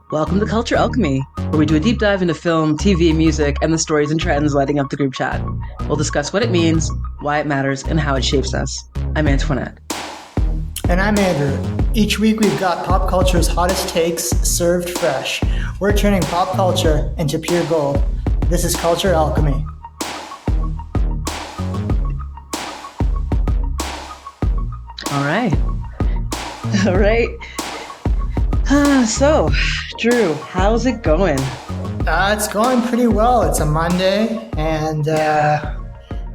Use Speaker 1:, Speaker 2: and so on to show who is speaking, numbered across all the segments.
Speaker 1: Welcome to Culture Alchemy, where we do a deep dive into film, TV, music, and the stories and trends lighting up the group chat. We'll discuss what it means, why it matters, and how it shapes us. I'm Antoinette.
Speaker 2: And I'm Andrew. Each week we've got pop culture's hottest takes served fresh. We're turning pop culture into pure gold. This is Culture Alchemy.
Speaker 1: All right. So, Drew, how's it going?
Speaker 2: It's going pretty well. It's a Monday, and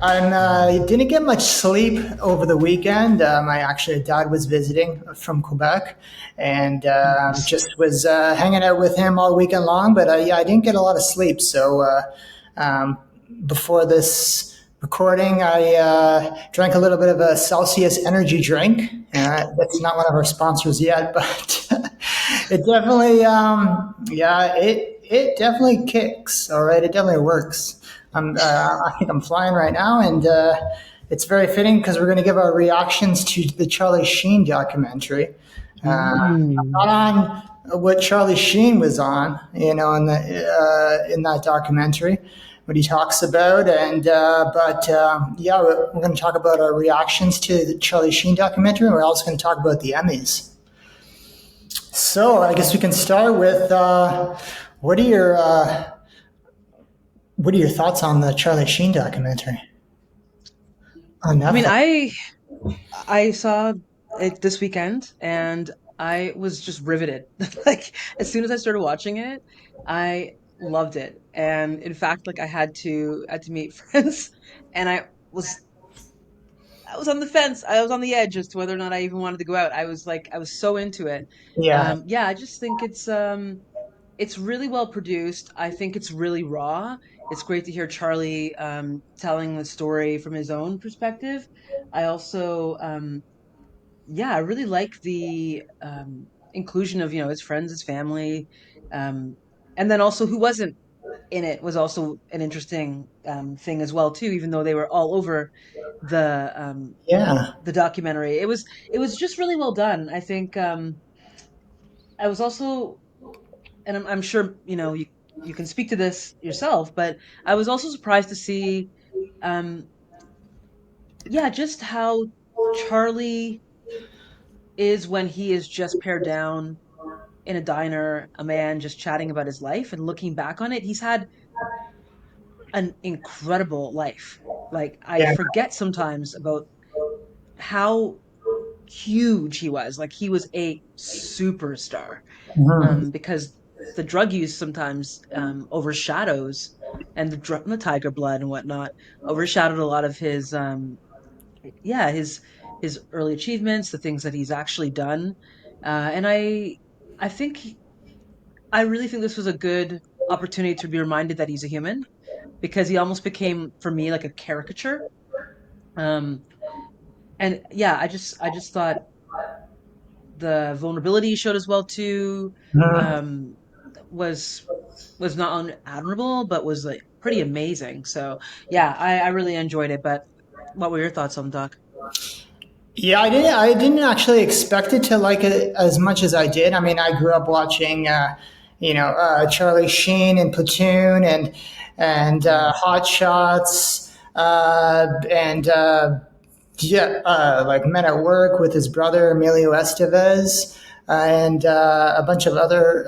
Speaker 2: I didn't get much sleep over the weekend. My dad was visiting from Quebec, and just was hanging out with him all weekend long. But I didn't get a lot of sleep. So before this recording, I drank a little bit of a Celsius energy drink. That's not one of our sponsors yet, but it definitely, it definitely kicks. All right, it definitely works. I think I'm flying right now, and it's very fitting because we're going to give our reactions to the Charlie Sheen documentary. I'm not on what Charlie Sheen was on, in that documentary, what he talks about, and we're going to talk about our reactions to the Charlie Sheen documentary. And we're also going to talk about the Emmys. So I guess we can start with what are your thoughts on the Charlie Sheen documentary? On Netflix?
Speaker 1: I mean, I saw it this weekend, and I was just riveted. Like, as soon as I started watching it, I loved it. And in fact, like I had to meet friends, and I was on the fence. I was on the edge as to whether or not I even wanted to go out. I was so into it.
Speaker 2: Yeah.
Speaker 1: I just think it's really well produced. I think it's really raw. It's great to hear Charlie telling the story from his own perspective. I also I really like the inclusion of, his friends, his family, and then also who wasn't in it was also an interesting thing as well too, even though they were all over the um,
Speaker 2: Yeah.
Speaker 1: the documentary. It was just really well done. I think I was also, and I'm sure you can speak to this yourself, but I was also surprised to see, um, just how Charlie is when he is just pared down in a diner, a man just chatting about his life and looking back on it. He's had an incredible life. Like, I
Speaker 2: Yeah.
Speaker 1: forget sometimes about how huge he was. Like, he was a superstar.
Speaker 2: Mhm.
Speaker 1: Because the drug use sometimes overshadows, and the tiger blood and whatnot overshadowed a lot of his yeah his his early achievements, the things that he's actually done, and I think I really think this was a good opportunity to be reminded that he's a human, because he almost became for me like a caricature. um and yeah, I just thought the vulnerability he showed as well too,
Speaker 2: Mhm.
Speaker 1: um was not only admirable but was like pretty amazing. So yeah, I really enjoyed it. But what were your thoughts on the doc?
Speaker 2: Yeah, I didn't actually expect it to like it as much as I did. I mean, I grew up watching, Charlie Sheen and Platoon and
Speaker 1: Mm.
Speaker 2: Hot Shots, like Men at Work with his brother Emilio Estevez, and a bunch of other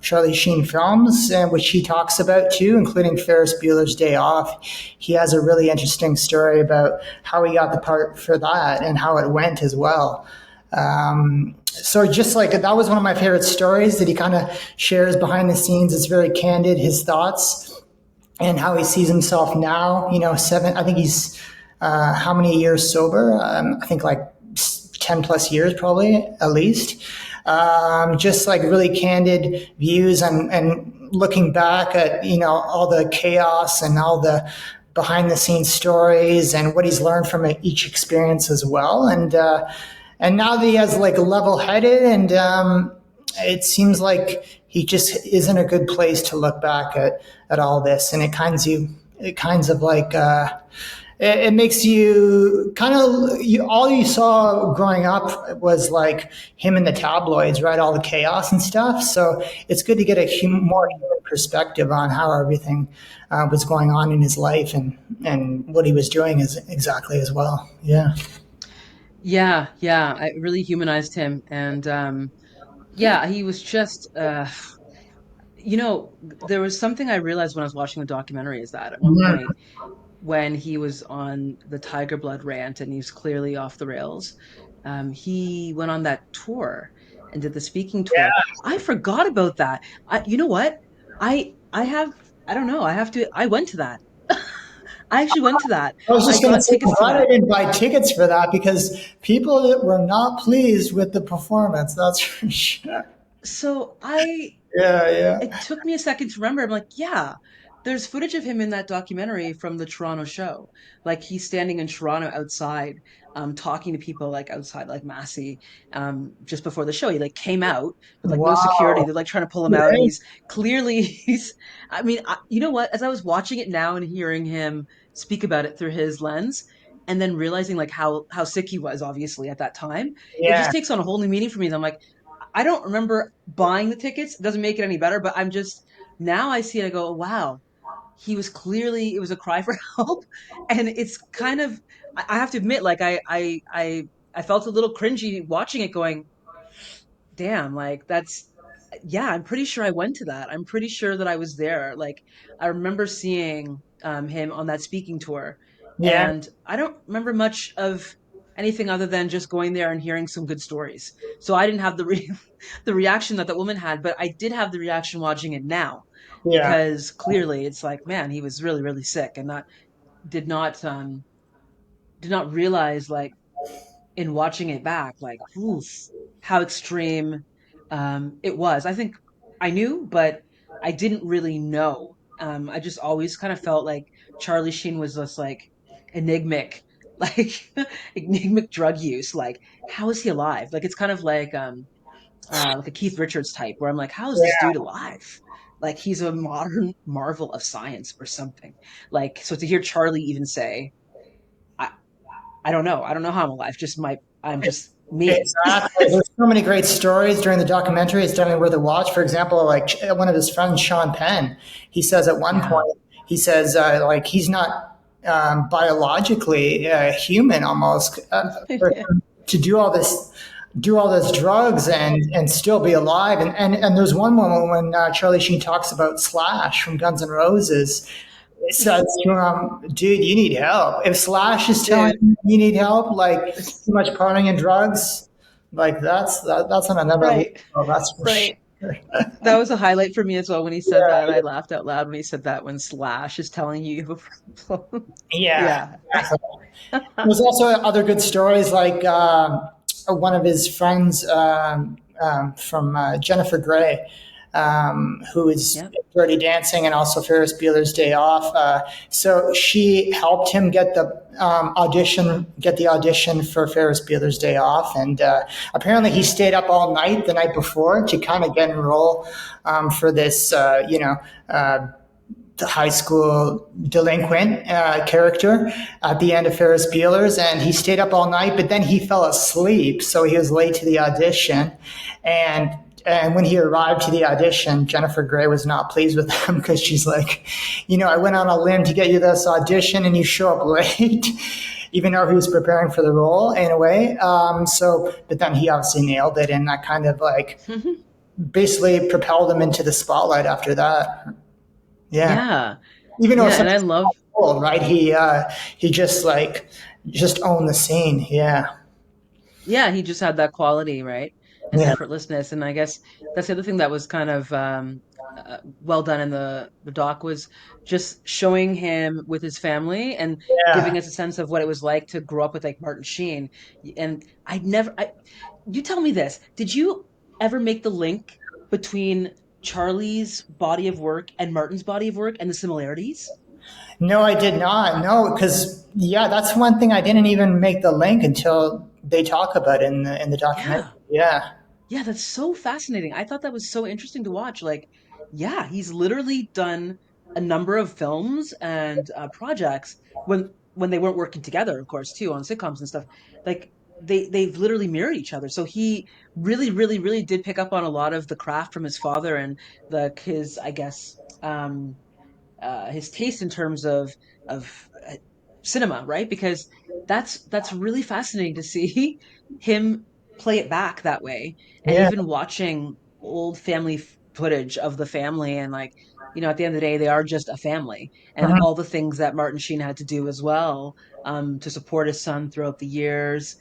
Speaker 2: Charlie Sheen films, which he talks about too, including Ferris Bueller's Day Off. He has a really interesting story about how he got the part for that and how it went as well. So just like that was one of my favorite stories that he kind of shares behind the scenes. It's very candid, his thoughts and how he sees himself now. I think he's how many years sober? I think like 10 plus years, probably at least. Just like really candid views and looking back at, all the chaos and all the behind the scenes stories and what he's learned from each experience as well. And now that he has like level headed and, it seems like he just is in a good place to look back at all this. And it kinds of like, it makes you kind of all you saw growing up was like him in the tabloids, right? All the chaos and stuff. So it's good to get a more human perspective on how everything was going on in his life and what he was doing is exactly as well. Yeah.
Speaker 1: Yeah, yeah, I really humanized him, and yeah, he was just there was something I realized when I was watching the documentary is that at one point
Speaker 2: Mhm.
Speaker 1: when he was on the Tiger Blood rant and he was clearly off the rails, he went on that tour and did the speaking tour. I forgot about that. You know what? I have I don't know. I went to that. I actually went to that.
Speaker 2: I was
Speaker 1: I
Speaker 2: just going to
Speaker 1: got
Speaker 2: say,
Speaker 1: tickets
Speaker 2: I'm
Speaker 1: to
Speaker 2: glad I
Speaker 1: that.
Speaker 2: didn't buy tickets for that because people that were not pleased with the performance. That's for sure.
Speaker 1: So I
Speaker 2: Yeah, yeah.
Speaker 1: it took me a second to remember. I'm like, yeah, there's footage of him in that documentary from the Toronto show. Like he's standing in Toronto outside, talking to people like outside, like Massey, just before the show. He like came out with like no security.
Speaker 2: Wow.
Speaker 1: They're like trying to pull him out, and
Speaker 2: Right?
Speaker 1: he's clearly I mean, you know what? As I was watching it now and hearing him speak about it through his lens, and then realizing like how sick he was, obviously at that time, it just
Speaker 2: Yeah,
Speaker 1: takes on a whole new meaning for me. And I'm like, I don't remember buying the tickets. It doesn't make it any better, but I'm just now I see it. I go, wow, he was clearly it was a cry for help, and it's kind of I have to admit, like I felt a little cringy watching it, going, damn, like that's yeah, I'm pretty sure I went to that. I'm pretty sure that I was there. Like I remember seeing him on that speaking tour,
Speaker 2: yeah,
Speaker 1: and I don't remember much of anything other than just going there and hearing some good stories. So I didn't have the reaction that that woman had, but I did have the reaction watching it now
Speaker 2: yeah,
Speaker 1: because clearly it's like, man, he was really really sick and not did not did not realize like in watching it back, like, oof, how extreme it was. I think I knew, but I didn't really know. I just always kind of felt like Charlie Sheen was just like enigmatic, like enigmatic drug use. Like, how is he alive? Like, it's kind of like a Keith Richards type, where I'm like, how is this
Speaker 2: yeah.
Speaker 1: dude alive? Like, he's a modern marvel of science or something. Like, so to hear Charlie even say, I, I don't know. I don't know how I'm alive. Just I'm just me.
Speaker 2: Exactly. There's so many great stories during the documentary. It's definitely worth a watch. For example, like one of his friends, Sean Penn, he says at one
Speaker 1: Yeah.
Speaker 2: point, he says like he's not biologically human almost for
Speaker 1: Yeah.
Speaker 2: him to do all this drugs and still be alive. And there's one moment when Charlie Sheen talks about Slash from Guns N' Roses. It says to him, dude, you need help. If Slash is telling
Speaker 1: Dude.
Speaker 2: you you need help, like too much partying and drugs, like that's on another level.
Speaker 1: Right.
Speaker 2: That's for
Speaker 1: Right.
Speaker 2: sure.
Speaker 1: That was a highlight for me as well when he said that.
Speaker 2: Yeah,
Speaker 1: I laughed out loud when he said that when Slash is telling you you have a problem.
Speaker 2: yeah.
Speaker 1: Yeah.
Speaker 2: Exactly. There's also other good stories like one of his friends from Jennifer Grey, who is
Speaker 1: Yeah.
Speaker 2: Dirty Dancing and also Ferris Bueller's Day Off. So she helped him get the audition for Ferris Bueller's Day Off, and apparently he stayed up all night the night before to kind of get enroll for this, the high school delinquent character at the end of Ferris Bueller's, and he stayed up all night. But then he fell asleep, so he was late to the audition. And when he arrived to the audition, Jennifer Grey was not pleased with him because she's like, I went on a limb to get you this audition, and you show up late. Even though he was preparing for the role in a way. But then he obviously nailed it, and that kind of like basically propelled him into the spotlight after that. Yeah.
Speaker 1: Yeah.
Speaker 2: Even though
Speaker 1: Yeah.
Speaker 2: it's such
Speaker 1: And I
Speaker 2: a
Speaker 1: love,
Speaker 2: small role, right? He just owned the scene. Yeah.
Speaker 1: yeah, he just had that quality, right? And
Speaker 2: Yeah.
Speaker 1: effortlessness. And I guess that's the other thing that was kind of well done in the doc was just showing him with his family and
Speaker 2: Yeah.
Speaker 1: giving us a sense of what it was like to grow up with like Martin Sheen. And you tell me this. Did you ever make the link between Charlie's body of work and Martin's body of work and the similarities?
Speaker 2: No, I did not. No, because yeah, that's one thing I didn't even make the link until they talk about it in the documentary.
Speaker 1: Yeah.
Speaker 2: Yeah.
Speaker 1: Yeah, that's so fascinating. I thought that was so interesting to watch. Like, yeah, he's literally done a number of films and projects when when they weren't working together, of course, too, on sitcoms and stuff, like they've literally mirrored each other. So he really, really, really did pick up on a lot of the craft from his father and his, I guess, his taste in terms of cinema, right? Because that's really fascinating to see him play it back that way, and
Speaker 2: Yeah.
Speaker 1: even watching old family footage of the family, and like, at the end of the day, they are just a family, and
Speaker 2: Mhm.
Speaker 1: all the things that Martin Sheen had to do as well, to support his son throughout the years.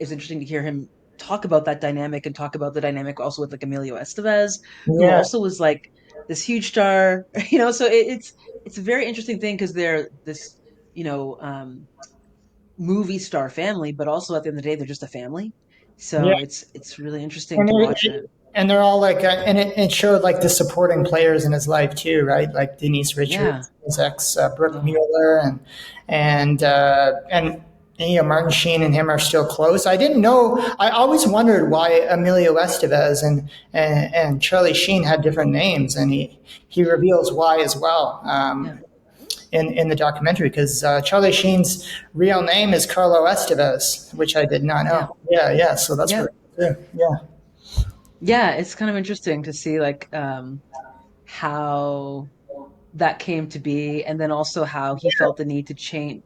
Speaker 1: It's interesting to hear him talk about that dynamic and talk about the dynamic also with like Emilio Estevez, who
Speaker 2: Yeah.
Speaker 1: also was like this huge star, so it's a very interesting thing because they're this, you know, um, movie star family, but also at the end of the day, they're just a family.
Speaker 2: Yeah.
Speaker 1: So it's really interesting
Speaker 2: And
Speaker 1: to watch it.
Speaker 2: and they're all like, and it showed like the supporting players in his life too, right? Like Denise
Speaker 1: Yeah.
Speaker 2: Richards, his ex, Brooke
Speaker 1: Oh,
Speaker 2: Mueller, and Martin Sheen and him are still close. I didn't know. I always wondered why Emilio Estevez and Charlie Sheen had different names, and he reveals why as well.
Speaker 1: yeah.
Speaker 2: In the documentary, because Charlie Sheen's real name is Carlo Estevez, which I did not
Speaker 1: Yeah.
Speaker 2: know. Yeah, yeah. So that's
Speaker 1: Yeah.
Speaker 2: pretty cool too. Yeah,
Speaker 1: Yeah. It's kind of interesting to see like how that came to be, and then also how he felt the need to change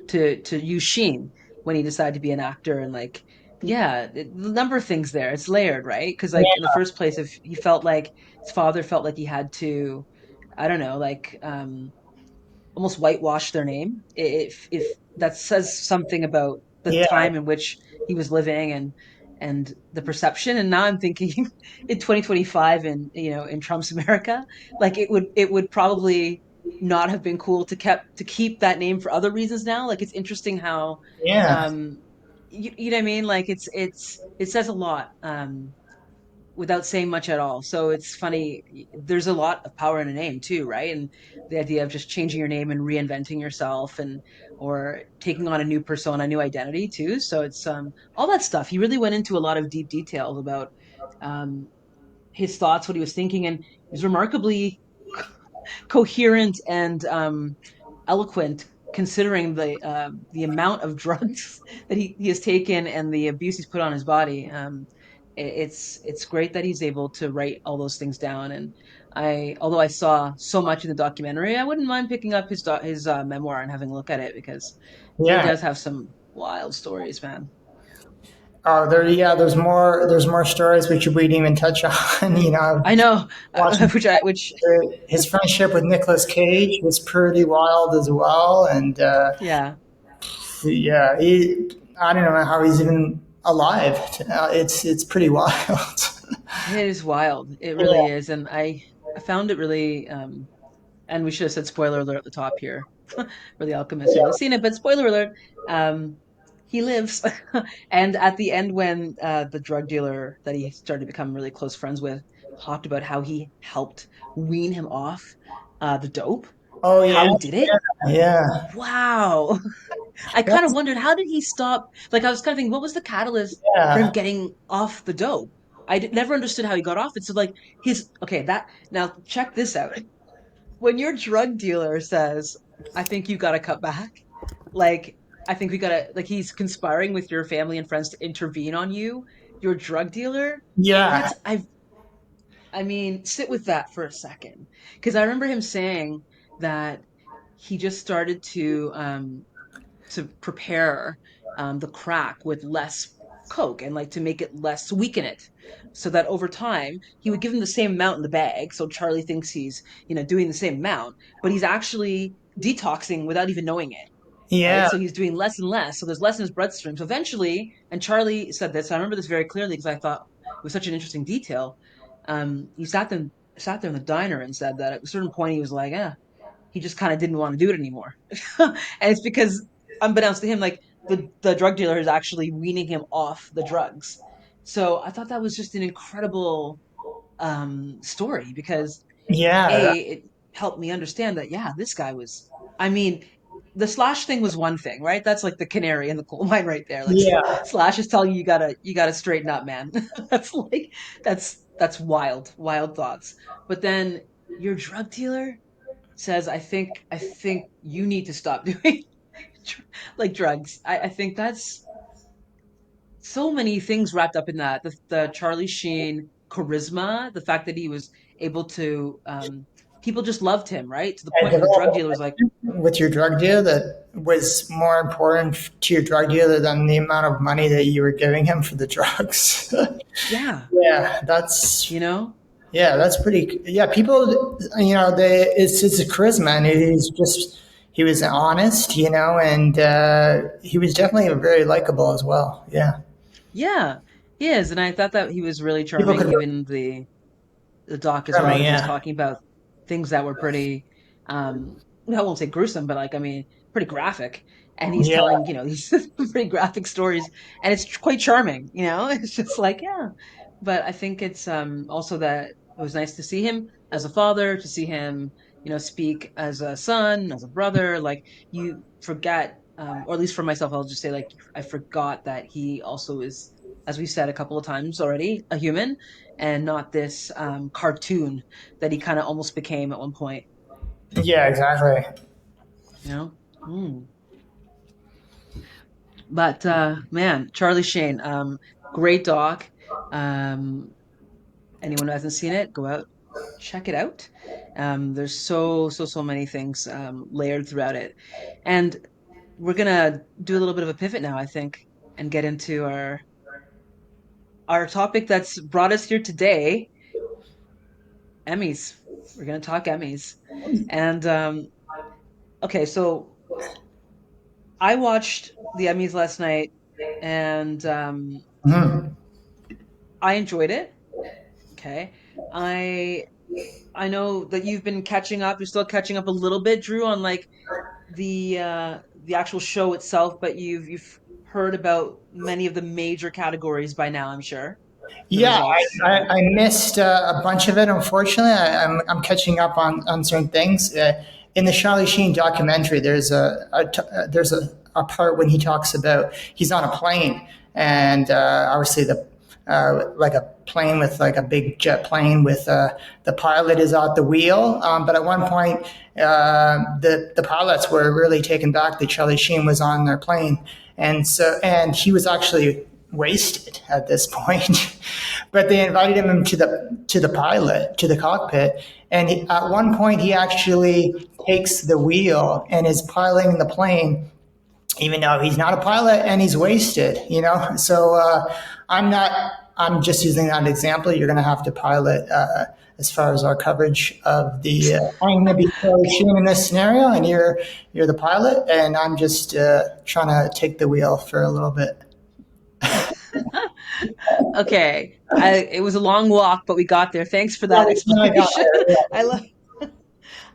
Speaker 1: to use Sheen when he decided to be an actor, and like, yeah, the number of things there. It's layered, right? Because like in the
Speaker 2: yeah,
Speaker 1: first place, if he felt like his father felt like he had to, I don't know, like almost whitewash their name, if that says something about the
Speaker 2: yeah,
Speaker 1: time in which he was living, and the perception. And now I'm thinking in 2025, in in Trump's America, like it would probably not have been cool to keep that name for other reasons now. Like it's interesting how
Speaker 2: yeah,
Speaker 1: um you know what I mean, like it says a lot without saying much at all. So it's funny. There's a lot of power in a name too, right? And the idea of just changing your name and reinventing yourself, and or taking on a new persona, a new identity too. So it's all that stuff. He really went into a lot of deep details about um his thoughts, what he was thinking, and he was remarkably coherent and eloquent, considering the amount of drugs that he has taken and the abuse he's put on his body. It's great that he's able to write all those things down. And although I saw so much in the documentary, I wouldn't mind picking up his memoir and having a look at it, because he
Speaker 2: yeah.
Speaker 1: does have some wild stories, man.
Speaker 2: Oh, yeah. There's more stories which we didn't even touch on.
Speaker 1: I know,
Speaker 2: Watching
Speaker 1: which
Speaker 2: his friendship with Nicolas Cage was pretty wild as well, and
Speaker 1: yeah.
Speaker 2: yeah, I don't know how he's even alive. It's pretty wild.
Speaker 1: It is wild. It really
Speaker 2: Yeah.
Speaker 1: is. And I found it really and we should have said spoiler alert at the top here for the alchemist who hasn't seen it, but spoiler alert, um he lives. And at the end, when the drug dealer that he started to become really close friends with talked about how he helped wean him off the dope,
Speaker 2: Oh
Speaker 1: how
Speaker 2: yeah,
Speaker 1: he did it.
Speaker 2: yeah,
Speaker 1: Wow. I kind of
Speaker 2: that's,
Speaker 1: wondered, how did he stop? Like, I was kind of thinking, what was the catalyst for him
Speaker 2: yeah,
Speaker 1: getting off the dope? Never understood how he got off it. So, like, okay, that now check this out. When your drug dealer says, I think you got to cut back, like, I think we got to, like, he's conspiring with your family and friends to intervene on you, your drug dealer,
Speaker 2: yeah,
Speaker 1: that's, I mean, sit with that for a second. Because I remember him saying that he just started to prepare the crack with less coke, and like to make it less, to weaken it, so that over time he would give him the same amount in the bag, so Charlie thinks he's doing the same amount, but he's actually detoxing without even knowing it, right?
Speaker 2: yeah,
Speaker 1: So he's doing less and less, so there's less in his bloodstream. So eventually, and Charlie said this, I remember this very clearly because I thought it was such an interesting detail. He sat there in the diner and said that at a certain point he was like, he just kind of didn't want to do it anymore. And it's because, unbeknownst to him, like the drug dealer is actually weaning him off the drugs. So I thought that was just an incredible story, because
Speaker 2: yeah,
Speaker 1: it helped me understand that, yeah, this guy was, I mean, the Slash thing was one thing, right? That's like the canary in the coal mine right there. Like
Speaker 2: yeah,
Speaker 1: Slash is telling you, you gotta straighten up, man. That's like, that's wild thoughts. But then your drug dealer says, I think you need to stop doing like drugs. I think that's so many things wrapped up in that. The Charlie Sheen charisma, the fact that he was able to, people just loved him, right? To the
Speaker 2: And
Speaker 1: point where the drug
Speaker 2: develop
Speaker 1: dealer was like,
Speaker 2: with your drug deal that was more important to your drug dealer than the amount of money that you were giving him for the drugs.
Speaker 1: yeah,
Speaker 2: Yeah, that's
Speaker 1: you know,
Speaker 2: yeah, that's pretty. Yeah, people, they it's a charisma, and he was honest, and he was definitely very likable as well. Yeah,
Speaker 1: yeah, he is, and I thought that he was really
Speaker 2: people
Speaker 1: charming,
Speaker 2: could
Speaker 1: even the doc as well.
Speaker 2: charming.
Speaker 1: He was
Speaker 2: Yeah,
Speaker 1: talking about things that were pretty, I won't say gruesome, but like, I mean, pretty graphic. And he's
Speaker 2: yeah,
Speaker 1: telling, these pretty graphic stories, and it's quite charming, It's just like, yeah. But I think it's also that it was nice to see him as a father, to see him, speak as a son, as a brother. Like you forget, or at least for myself, I'll just say like I forgot that he also is, as we said a couple of times already, a human and not this cartoon that he kind of almost became at one point,
Speaker 2: yeah, exactly.
Speaker 1: you know? Mm. But man, Charlie Sheen, great doc. Um, anyone who hasn't seen it, go out, check it out. There's so many things layered throughout it. And we're gonna do a little bit of a pivot now, I think, and get into our topic that's brought us here today, Emmys. We're gonna talk Emmys. And okay, so I watched the Emmys last night and
Speaker 2: Mhm.
Speaker 1: I enjoyed it. Okay. I I know that you've been catching up. You're still catching up a little bit, Drew, on like the actual show itself, but you've heard about many of the major categories by now, I'm sure. The
Speaker 2: Yeah,
Speaker 1: results.
Speaker 2: I missed a bunch of it. Unfortunately, I'm catching up on certain things. In the Charlie Sheen documentary, there's a part when he talks about he's on a plane, and obviously like a plane with like a big jet plane with the pilot is at the wheel. But at one point, the pilots were really taken back that Charlie Sheen was on their plane, and he was actually wasted at this point. But they invited him to the cockpit, and at one point he actually takes the wheel and is piloting the plane, even though he's not a pilot and he's wasted. So I'm not. I'm just using that example. You're going to have to pilot. As far as our coverage of the, I'm going to be Charlie Sheen in this scenario, and you're the pilot, and I'm just trying to take the wheel for a little bit.
Speaker 1: Okay. It was a long walk, but we got there. Thanks for
Speaker 2: Yeah,
Speaker 1: that
Speaker 2: I got
Speaker 1: explanation.
Speaker 2: there.
Speaker 1: I love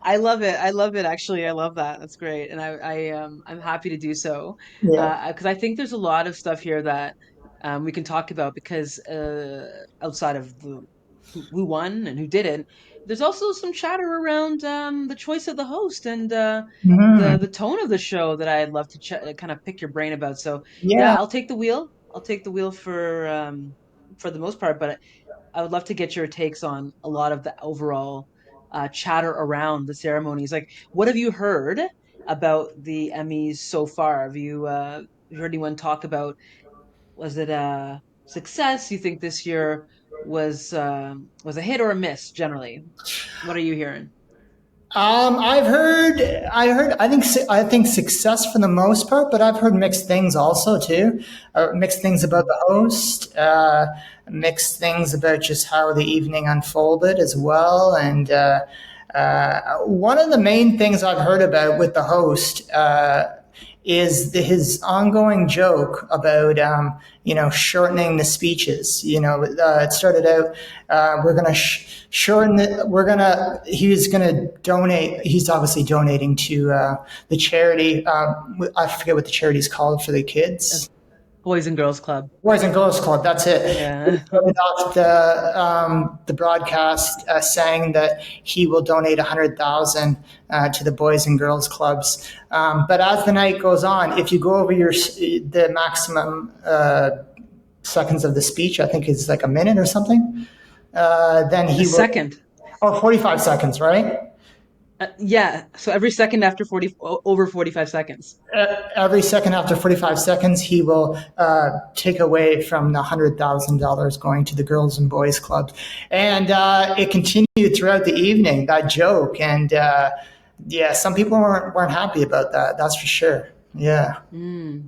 Speaker 1: I love it. I love it actually. I love that. That's great. And I'm happy to do so.
Speaker 2: Yeah.
Speaker 1: Because I think there's a lot of stuff here that we can talk about because outside of the who won and who didn't, there's also some chatter around the choice of the host and
Speaker 2: Mhm.
Speaker 1: the tone of the show that I'd love to kind of pick your brain about. So yeah,
Speaker 2: Yeah.
Speaker 1: I'll take the wheel. I'll take the wheel for the most part, but I would love to get your takes on a lot of the overall chatter around the ceremonies. Like, what have you heard about the Emmys so far? Have you heard anyone talk about, was it a success? You think this year was a hit or a miss generally? What are you hearing?
Speaker 2: I think success for the most part, but I've heard mixed things also too. Mixed things about the host, mixed things about just how the evening unfolded as well. And one of the main things I've heard about with the host is his ongoing joke about shortening the speeches. It started out we're going to shorten the, we're going to he's going to donate. He's obviously donating to the charity. I forget what the charity is called for the
Speaker 1: Uh,
Speaker 2: kids.
Speaker 1: Boys and Girls Club.
Speaker 2: Boys and Girls Club. That's it. He
Speaker 1: Yeah.
Speaker 2: started off the broadcast saying that he will donate 100,000 to the Boys and Girls Clubs. But as the night goes on, if you go over the maximum seconds of the speech, I think it's like a minute or something. Then
Speaker 1: A
Speaker 2: he will.
Speaker 1: second.
Speaker 2: Oh, 45 seconds, right?
Speaker 1: Yeah, so every second after over 45 seconds.
Speaker 2: Every second after 45 seconds, he will take away from the $100,000 going to the Girls and Boys Club. And it continued throughout the evening, that joke. And yeah, some people weren't happy about that. That's for sure. Yeah.
Speaker 1: Mm.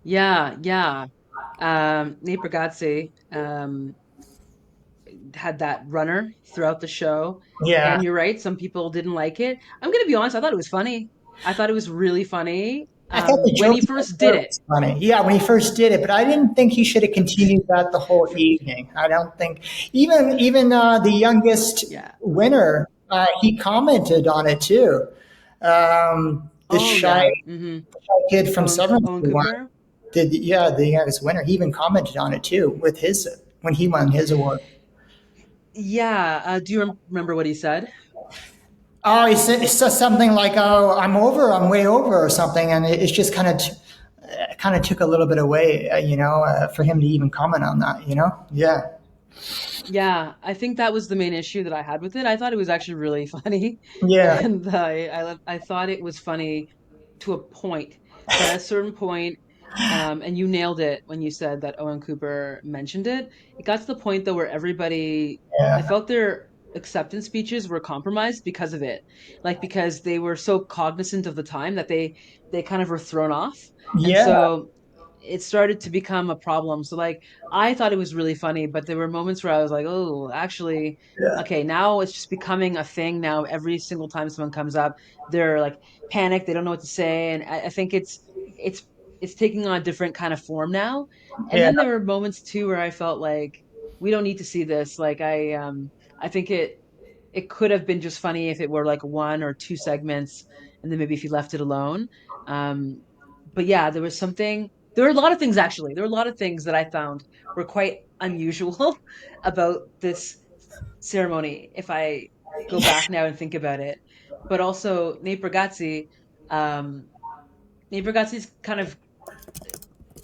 Speaker 1: Yeah, yeah. Nate Bargatze had that runner throughout the show,
Speaker 2: Yeah.
Speaker 1: and you're right, some people didn't like it. I'm gonna be honest, I thought it was funny. I thought it was really funny
Speaker 2: I thought the
Speaker 1: when he
Speaker 2: joke
Speaker 1: first did it.
Speaker 2: was funny. Yeah, when he first did it, but I didn't think he should have continued that the whole evening. I don't think even the youngest
Speaker 1: Yeah.
Speaker 2: winner, he commented on it too. The
Speaker 1: Oh yeah. Mm-hmm.
Speaker 2: shy kid from Severance
Speaker 1: Owen
Speaker 2: who won,
Speaker 1: Cooper.
Speaker 2: did yeah the youngest winner. He even commented on it too with his when he won his award.
Speaker 1: Yeah. Do you remember what he said?
Speaker 2: Oh, he said something like, "Oh, I'm way over," or something, and it's just kind of took a little bit away, for him to even comment on that. Yeah,
Speaker 1: Yeah, I think that was the main issue that I had with it. I thought it was actually really funny,
Speaker 2: yeah,
Speaker 1: and I thought it was funny to a point, but at a certain point, and you nailed it when you said that Owen Cooper mentioned it. It got to the point though where everybody, I
Speaker 2: yeah,
Speaker 1: felt their acceptance speeches were compromised because of it, like because they were so cognizant of the time that they kind of were thrown off, and
Speaker 2: yeah,
Speaker 1: so it started to become a problem. So like I thought it was really funny, but there were moments where I was like, oh, actually,
Speaker 2: yeah,
Speaker 1: okay, now it's just becoming a thing. Now every single time someone comes up, they're like panicked, they don't know what to say, and I think it's it's taking on a different kind of form now. And
Speaker 2: yeah,
Speaker 1: then there were moments too where I felt like we don't need to see this. Like I think it could have been just funny if it were like one or two segments, and then maybe if you left it alone. Um, but yeah, there was something. There were a lot of things actually. There were a lot of things that I found were quite unusual about this ceremony. If I go back now and think about it, but also um, Nate Bargatze's kind of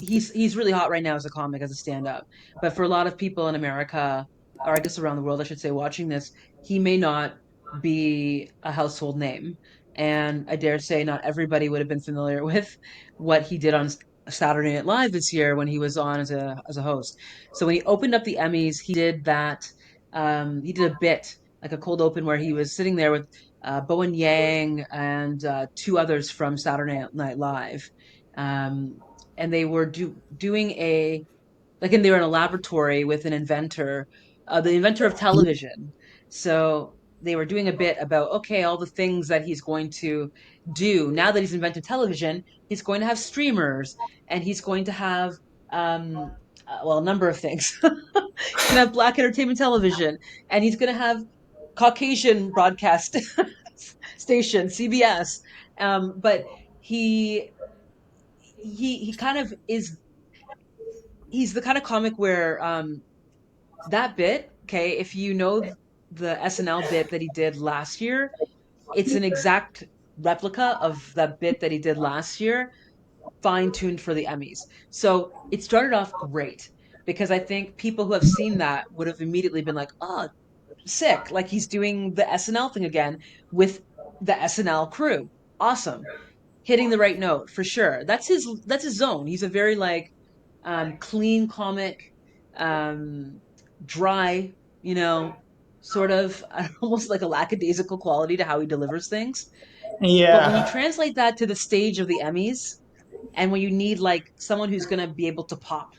Speaker 1: he's really hot right now as a comic, as a stand-up. But for a lot of people in America, or I guess around the world, I should say, watching this, he may not be a household name. And I dare say not everybody would have been familiar with what he did on Saturday Night Live this year when he was on as a host. So when he opened up the Emmys, he did that. He did a bit like a cold open where he was sitting there with Bowen Yang and two others from Saturday Night Live. Um, and they were doing a like and they were in a laboratory with an inventor, the inventor of television. So they were doing a bit about okay, all the things that he's going to do now that he's invented television. He's going to have streamers, and he's going to have well, a number of things. He's going to have black entertainment television, and he's going to have Caucasian broadcast station, CBS. But he he kind of is he's the kind of comic where that bit, okay, if you know the SNL bit that he did last year, it's an exact replica of that bit that he did last year, fine tuned for the Emmys. So it started off great because I think people who have seen that would have immediately been like, oh, sick. Like he's doing the SNL thing again with the SNL crew. Awesome. Hitting the right note for sure. That's his zone. He's a very like clean comic, um, dry, you know, sort of almost like a lackadaisical quality to how he delivers things. But when you
Speaker 2: yeah,
Speaker 1: translate that to the stage of the Emmys, and when you need like someone who's going to be able to pop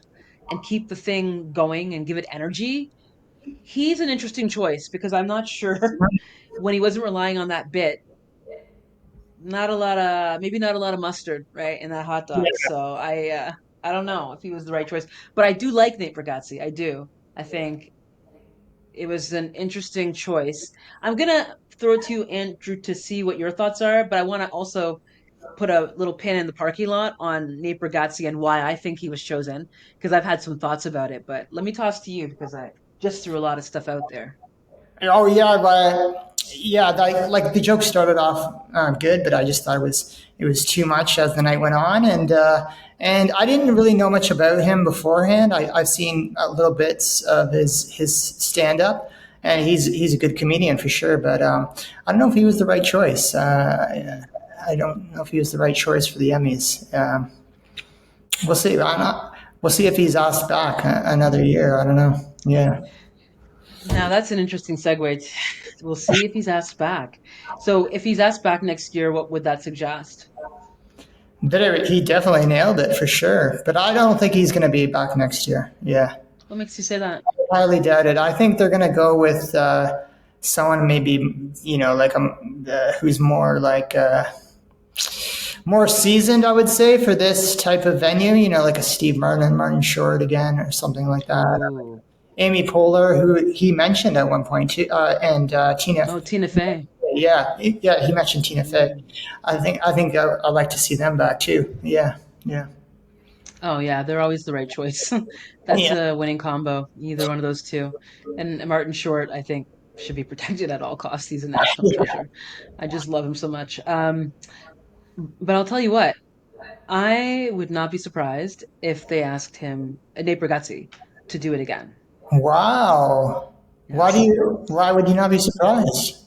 Speaker 1: and keep the thing going and give it energy, he's an interesting choice because I'm not sure when he wasn't relying on that bit, not a lot of maybe not a lot of mustard, right, in that hot dog.
Speaker 2: yeah.
Speaker 1: So I don't know if he was the right choice, but I do like Nate Bargatze. I do. I think it was an interesting choice. I'm gonna throw it to you, Andrew, to see what your thoughts are, but I want to also put a little pin in the parking lot on Nate Bargatze and why I think he was chosen because I've had some thoughts about it. But let me toss to you because I just threw a lot of stuff out there.
Speaker 2: Oh yeah, but yeah, like the joke started off good, but I just thought it was too much as the night went on, and I didn't really know much about him beforehand. I've seen little bits of his stand up, and he's a good comedian for sure. But I don't know if he was the right choice.
Speaker 1: Mm.
Speaker 2: I don't know if he was the right choice for the Emmys. We'll see. We'll see if he's asked back another year. I don't know. Yeah.
Speaker 1: Now that's an interesting segue. We'll see if he's asked back. So if he's asked back next year, what would that suggest?
Speaker 2: He definitely nailed it for sure. But I don't think he's going to be back next year. Yeah.
Speaker 1: What makes you say that?
Speaker 2: Highly doubted. I think they're going to go with someone maybe, like who's more like more seasoned, I would say, for this type of venue. Like a Steve Martin, Martin Short again, or something like that.
Speaker 1: Oh,
Speaker 2: Amy Poehler, who he mentioned at one point, too, and Tina.
Speaker 1: oh, Tina Fey.
Speaker 2: Yeah, yeah, he mentioned Tina Fey.
Speaker 1: Mm.
Speaker 2: I think I'd like to see them back too. Yeah, yeah,
Speaker 1: Oh yeah, they're always the right choice. That's
Speaker 2: yeah,
Speaker 1: a winning combo, either one of those two. And Martin Short, I think, should be protected at all costs. He's a national
Speaker 2: yeah.
Speaker 1: treasure. I just love him so much. But I'll tell you what, I would not be surprised if they asked him, Nate Bargatze, to do it again.
Speaker 2: Wow.
Speaker 1: Yes.
Speaker 2: Why would you not be surprised?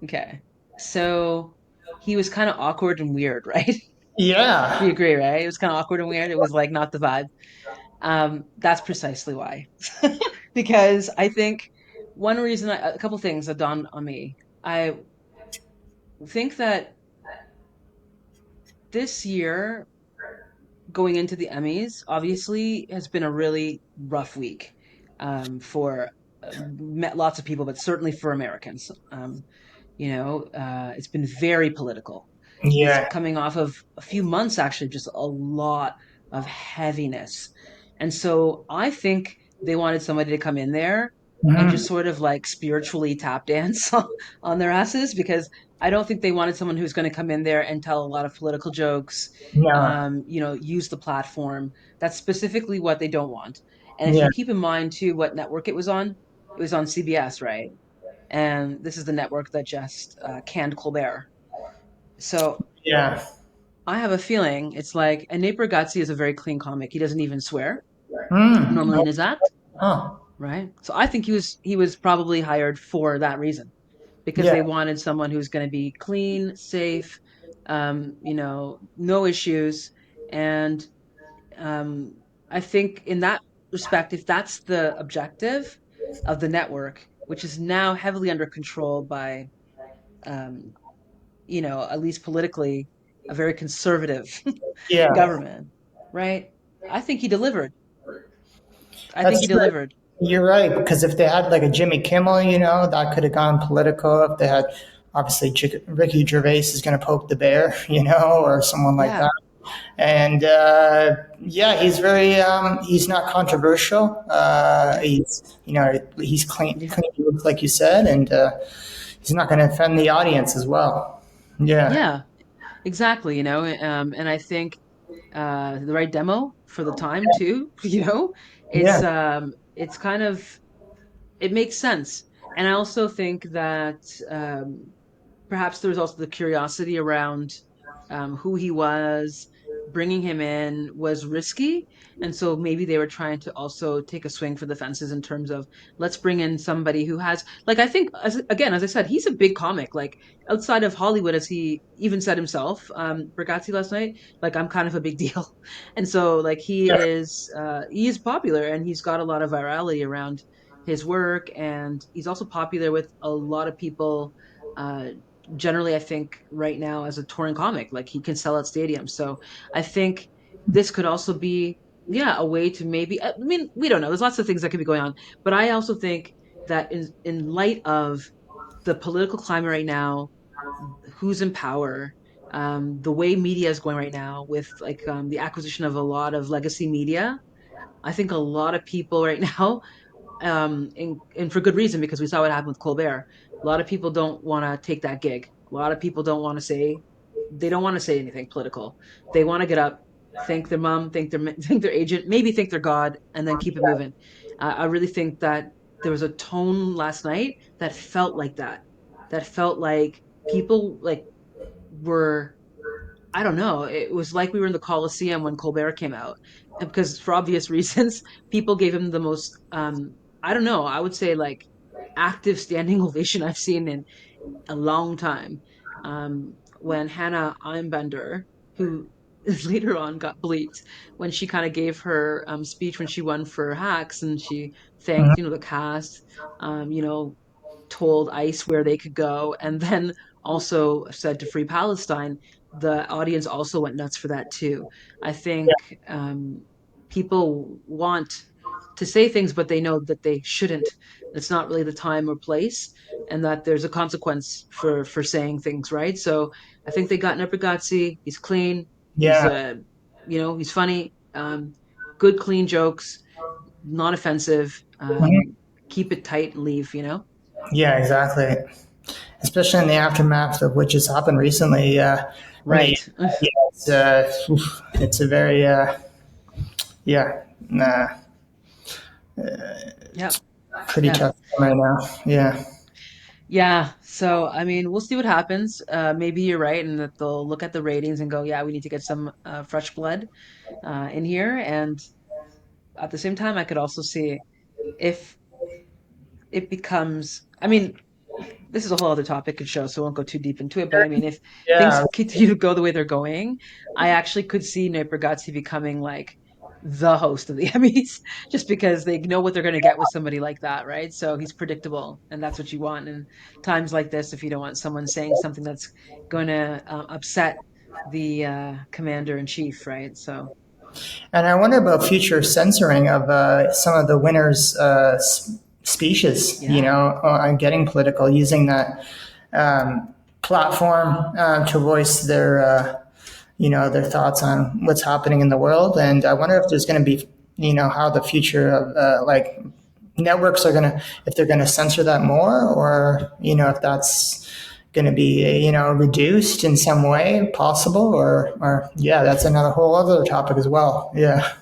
Speaker 1: Okay. So he was kind of awkward and weird, right? You
Speaker 2: Yeah.
Speaker 1: agree, right? It was kind of awkward and weird. It was like not the vibe. That's precisely why. Because I think one reason, a couple things that dawned on me. I think that this year, going into the Emmys, obviously has been a really rough week for lots of people, but certainly for Americans. It's been very political. It's
Speaker 2: Yeah.
Speaker 1: coming off of a few months, actually, just a lot of heaviness. And so I think they wanted somebody to come in there and just
Speaker 2: Mhm.
Speaker 1: sort of like spiritually tap dance on their asses, because I don't think they wanted someone who's going to come in there and tell a lot of political jokes,
Speaker 2: No.
Speaker 1: use the platform. That's specifically what they don't want. And if
Speaker 2: Yeah.
Speaker 1: you keep in mind too what network it was on CBS, right? And this is the network that just canned Colbert. So
Speaker 2: Yeah.
Speaker 1: I have a feeling it's like, and Nate Bargatze is a very clean comic. He doesn't even swear
Speaker 2: Mm.
Speaker 1: normally in his act,
Speaker 2: Oh.
Speaker 1: right? So I think he was probably hired for that reason, because
Speaker 2: Yeah.
Speaker 1: they wanted someone who's going to be clean, safe, no issues, and um, I think in that respect, if that's the objective of the network, which is now heavily under control by um, at least politically, a very conservative
Speaker 2: Yeah.
Speaker 1: government, right? I think he delivered. I think he
Speaker 2: That's true.
Speaker 1: delivered.
Speaker 2: You're right, because if they had like a Jimmy Kimmel, that could have gone political. If they had, obviously, Ricky Gervais is going to poke the bear, or someone like
Speaker 1: Yeah,
Speaker 2: that. And yeah, he's not controversial. He's clean,
Speaker 1: yeah,
Speaker 2: clean, like you said, and he's not going to offend the audience as well. Yeah,
Speaker 1: yeah, exactly. And I think the right demo for the time too.
Speaker 2: yeah,
Speaker 1: It's kind of it makes sense. And I also think that um, perhaps there was also the curiosity around who he was. Bringing him in was risky, and so maybe they were trying to also take a swing for the fences in terms of, let's bring in somebody who has, like, I think, again, as I said, he's a big comic. Like, outside of Hollywood, as he even said himself, Bargatze last night, like, I'm kind of a big deal, and so like he is popular, and he's got a lot of virality around his work, and he's also popular with a lot of people. Uh, Generally, I think right now as a touring comic, like he can sell at stadiums. So I think this could also be, yeah, a way to maybe. I mean, we don't know. There's lots of things that could be going on, but I also think that in light of the political climate right now, who's in power, the way media is going right now with like the acquisition of a lot of legacy media, I think a lot of people right now and for good reason, because we saw what happened with Colbert. A lot of people don't want to take that gig. A lot of people don't want to say, they don't want to say anything political. They want to get up, thank their mom, thank their thank their agent, maybe thank their God, and then keep it moving. I really think that there was a tone last night that felt like that. That felt like people like were, I don't know. It was like we were in the Coliseum when Colbert came out, and because for obvious reasons, people gave him the most. I don't know. I would say like active standing ovation I've seen in a long time. When Hannah Einbender, who later on got bleeped, when she kind of gave her speech when she won for Hacks, and she thanked,
Speaker 2: Mhm.
Speaker 1: the cast, you know, told ICE where they could go, and then also said to free Palestine. The audience also went nuts for that too. I think people want to say things, but they know that they shouldn't. It's not really the time or place, and that there's a consequence for saying things, right? So I think they got Bargatze. He's clean. He's
Speaker 2: Yeah.
Speaker 1: he's funny. Good clean jokes, not offensive.
Speaker 2: Mhm.
Speaker 1: Keep it tight and leave.
Speaker 2: Yeah, exactly. Especially in the aftermath of which has happened recently. I mean,
Speaker 1: Right.
Speaker 2: yeah, it's a very, yeah, nah,
Speaker 1: Yeah.
Speaker 2: pretty
Speaker 1: Yeah.
Speaker 2: tough right now. Yeah.
Speaker 1: Yeah. So, I mean, we'll see what happens. Maybe you're right, and that they'll look at the ratings and go, yeah, we need to get some fresh blood in here. And at the same time, I could also see if it becomes, I mean, this is a whole other topic and show, so I won't go too deep into it. But I mean, if things
Speaker 2: Yeah.
Speaker 1: continue to go the way they're going, I actually could see Nate Bargatze becoming like the host of the Emmys, just because they know what they're going to get with somebody like that, right? So he's predictable, and that's what you want. And times like this, if you don't want someone saying something that's going to upset the commander in chief, right? So
Speaker 2: And I wonder about future censoring of some of the winners' speeches,
Speaker 1: yeah,
Speaker 2: on getting political, using that platform to voice their thoughts on what's happening in the world. And I wonder if there's going to be, how the future of like networks are going to, if they're going to censor that more, or, if that's going to be, reduced in some way possible, or yeah, that's another whole other topic as well. Yeah.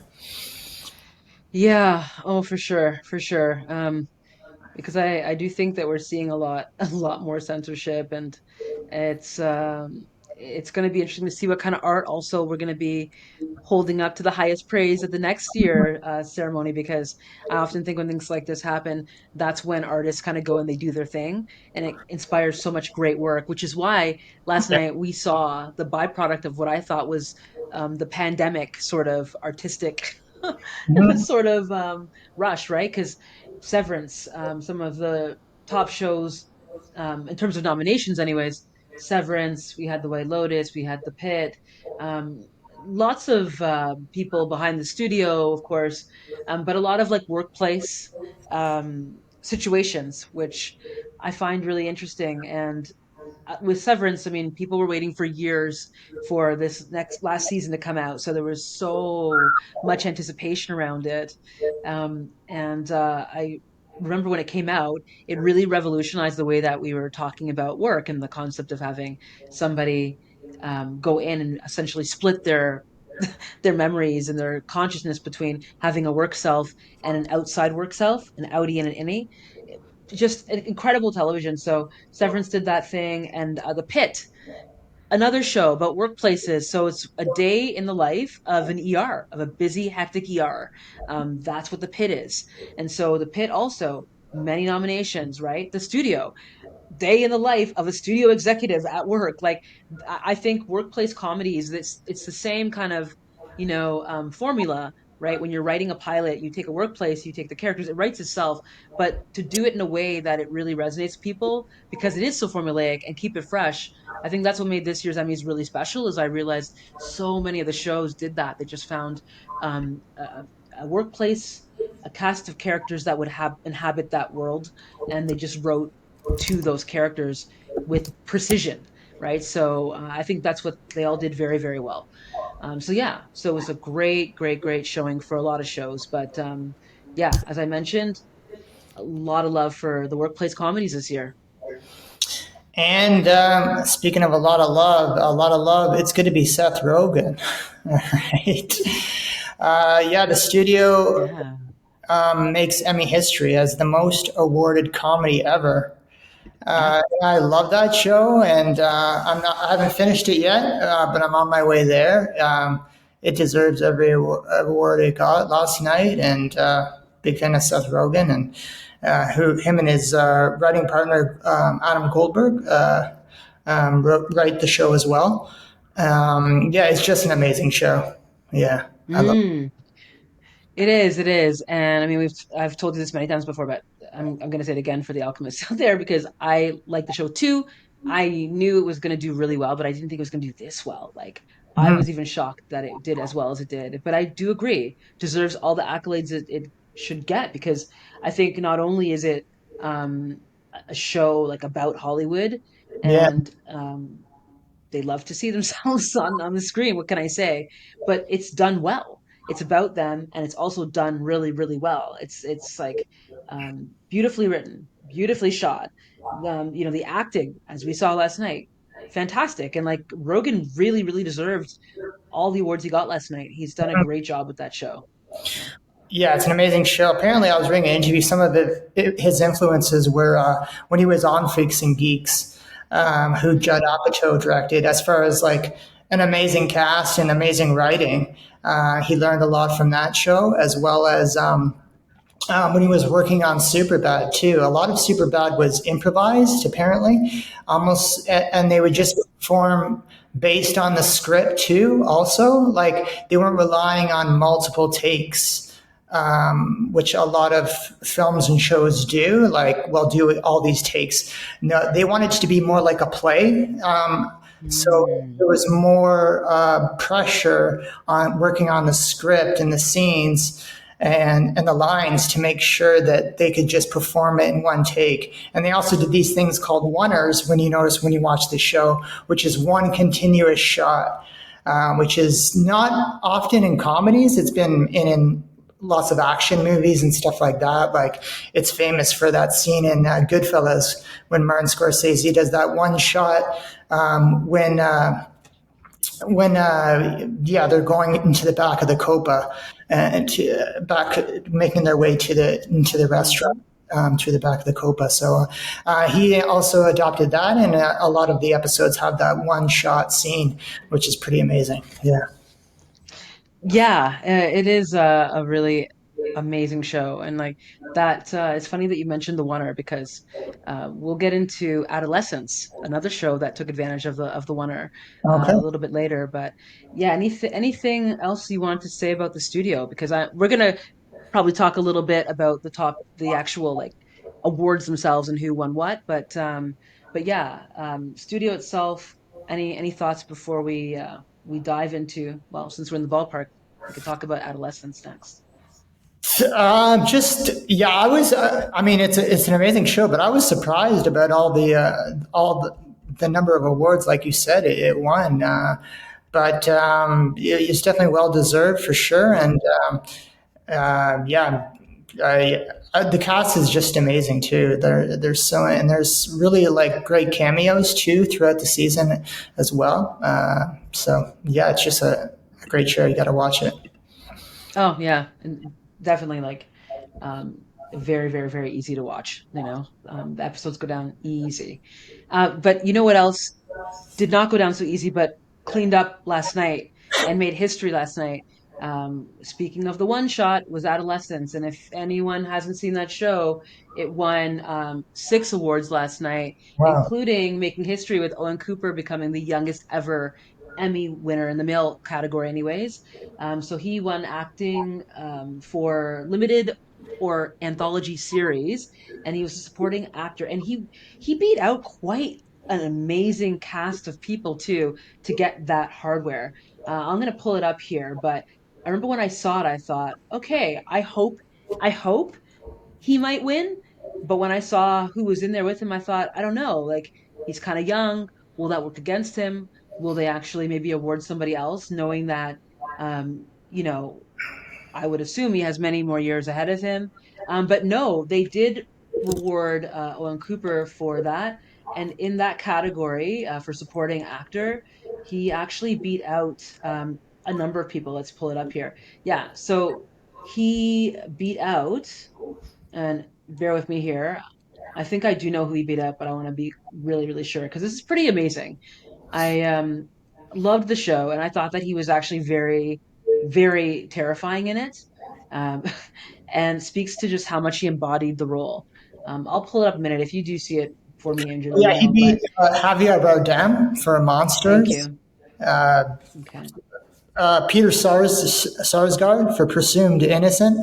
Speaker 1: yeah, oh, for sure, for sure. Because I do think that we're seeing a lot a lot more censorship, and it's it's going to be interesting to see what kind of art also we're going to be holding up to the highest praise at the next year ceremony, because I often think when things like this happen, that's when artists kind of go and they do their thing, and it inspires so much great work, which is why last night we saw the byproduct of what I thought was the pandemic sort of artistic
Speaker 2: Mhm.
Speaker 1: sort of rush, right? Because Severance, some of the top shows in terms of nominations, anyways. Severance, we had the White Lotus, we had the Pit, um, lots of people behind the studio, of course, but a lot of like workplace situations, which I find really interesting. And with Severance, I mean, people were waiting for years for this next last season to come out, so there was so much anticipation around it. And I remember when it came out, it really revolutionized the way that we were talking about work, and the concept of having somebody go in and essentially split their memories and their consciousness between having a work self and an outside work self, an outie and an innie. Just incredible television. So Severance did that thing, and The Pit, another show about workplaces. So it's a day in the life of an ER, of a busy, hectic ER. That's what The Pit is. And so The Pit also many nominations, right? The Studio, day in the life of a studio executive at work. Like I think workplace comedies, it's the same kind of formula, right? When you're writing a pilot, you take a workplace, you take the characters, it writes itself, but to do it in a way that it really resonates with people because it is so formulaic and keep it fresh. I think that's what made this year's Emmys really special. Is I realized so many of the shows did that. They just found a workplace, a cast of characters that would have inhabit that world, and they just wrote to those characters with precision, right? So I think that's what they all did very, very well. So yeah, so it was a great, great, great showing for a lot of shows. But yeah, as I mentioned, a lot of love for the workplace comedies this year.
Speaker 2: And speaking of a lot of love, it's good to be Seth Rogen. All right. Yeah, the studio
Speaker 1: Yeah,
Speaker 2: makes Emmy history as the most awarded comedy ever.
Speaker 1: yeah,
Speaker 2: I love that show, and I haven't finished it yet, but I'm on my way there. It deserves every award it got last night, and big fan of Seth Rogen, and who him and his writing partner Adam Goldberg write the show as well. Yeah, it's just an amazing show. Yeah, I love.
Speaker 1: Mm. It is, and I mean I've told you this many times before, but I'm gonna say it again for the alchemists out there because I like the show too. I knew it was gonna do really well, but I didn't think it was gonna do this well. Like I
Speaker 2: Mhm.
Speaker 1: was even shocked that it did as well as it did. But I do agree, deserves all the accolades it should get because I think not only is it um a show like about Hollywood
Speaker 2: Yeah,
Speaker 1: and they love to see themselves on the screen. What can I say? But it's done well. It's about them, and it's also done really, really well. It's like beautifully written, beautifully shot. The acting, as we saw last night, fantastic. And like Rogan really, really deserved all the awards he got last night. He's done a great job with that show. So.
Speaker 2: yeah, it's an amazing show. Apparently, I was reading an interview. Some of his influences were when he was on Freaks and Geeks, who Judd Apatow directed. As far as like an amazing cast and amazing writing, he learned a lot from that show, as well as when he was working on Superbad too. A lot of Superbad was improvised, apparently, almost, and they would just perform based on the script too. Also, like they weren't relying on multiple takes. Which a lot of films and shows do, like, well, do all these takes. No, they wanted it to be more like a play. So
Speaker 1: Mm.
Speaker 2: there was more pressure on working on the script and the scenes and the lines to make sure that they could just perform it in one take. And they also did these things called oneers when you notice when you watch the show, which is one continuous shot, which is not often in comedies. It's been in lots of action movies and stuff like that. Like it's famous for that scene in Goodfellas when Martin Scorsese does that one shot when yeah, they're going into the back of the Copa and to back making their way to the into the
Speaker 1: Hmm.
Speaker 2: restaurant through the back of the Copa. So he also adopted that, and a lot of the episodes have that one shot scene, which is pretty amazing. Yeah.
Speaker 1: Yeah, it is a really amazing show, and like that. It's funny that you mentioned the oneer because we'll get into Adolescence, another show that took advantage of the oneer
Speaker 2: Okay.
Speaker 1: a little bit later. But yeah, anything else you want to say about the studio? Because we're gonna probably talk a little bit about the actual like awards themselves and who won what. But yeah, studio itself. Any thoughts before we dive into, well, since we're in the ballpark, we could talk about adolescence next.
Speaker 2: Just yeah, I was. I mean, it's an amazing show, but I was surprised about all the number of awards. Like you said, it won. But it's definitely well deserved for sure. And yeah, the cast is just amazing too. There's so and there's really like great cameos too throughout the season as well. So yeah, it's just a great show. You got to watch it.
Speaker 1: Oh yeah, and definitely like um very, very, very easy to watch, the episodes go down easy. But you know what else did not go down so easy, but cleaned up last night and made history last night. Speaking of the one shot, was Adolescence, and if anyone hasn't seen that show, it won 6 awards last night,
Speaker 2: Wow.
Speaker 1: including making history with Owen Cooper becoming the youngest ever Emmy winner in the male category, anyways. So he won acting for limited or anthology series, and he was a supporting actor, and he beat out quite an amazing cast of people too to get that hardware. I'm gonna pull it up here, but I remember when I saw it, I thought, okay, I hope he might win. But when I saw who was in there with him, I thought, I don't know, like he's kind of young. Will that work against him? Will they actually maybe award somebody else, knowing that, um, you know, I would assume he has many more years ahead of him. But no, they did reward Owen Cooper for that. And in that category for supporting actor, he actually beat out a number of people. Let's pull it up here. Yeah, so he beat out, and bear with me here. I think I do know who he beat out, but I want to be really, really sure because this is pretty amazing. I loved the show, and I thought that he was actually very, very terrifying in it, um, and speaks to just how much he embodied the role. I'll pull it up a minute. If you do see it for me, Andrew, let
Speaker 2: Yeah,
Speaker 1: me
Speaker 2: he
Speaker 1: know.
Speaker 2: beat
Speaker 1: But
Speaker 2: Javier Bardem for
Speaker 1: thank
Speaker 2: Monsters.
Speaker 1: you.
Speaker 2: Uh,
Speaker 1: Okay.
Speaker 2: Peter Sarsgaard for Presumed Innocent.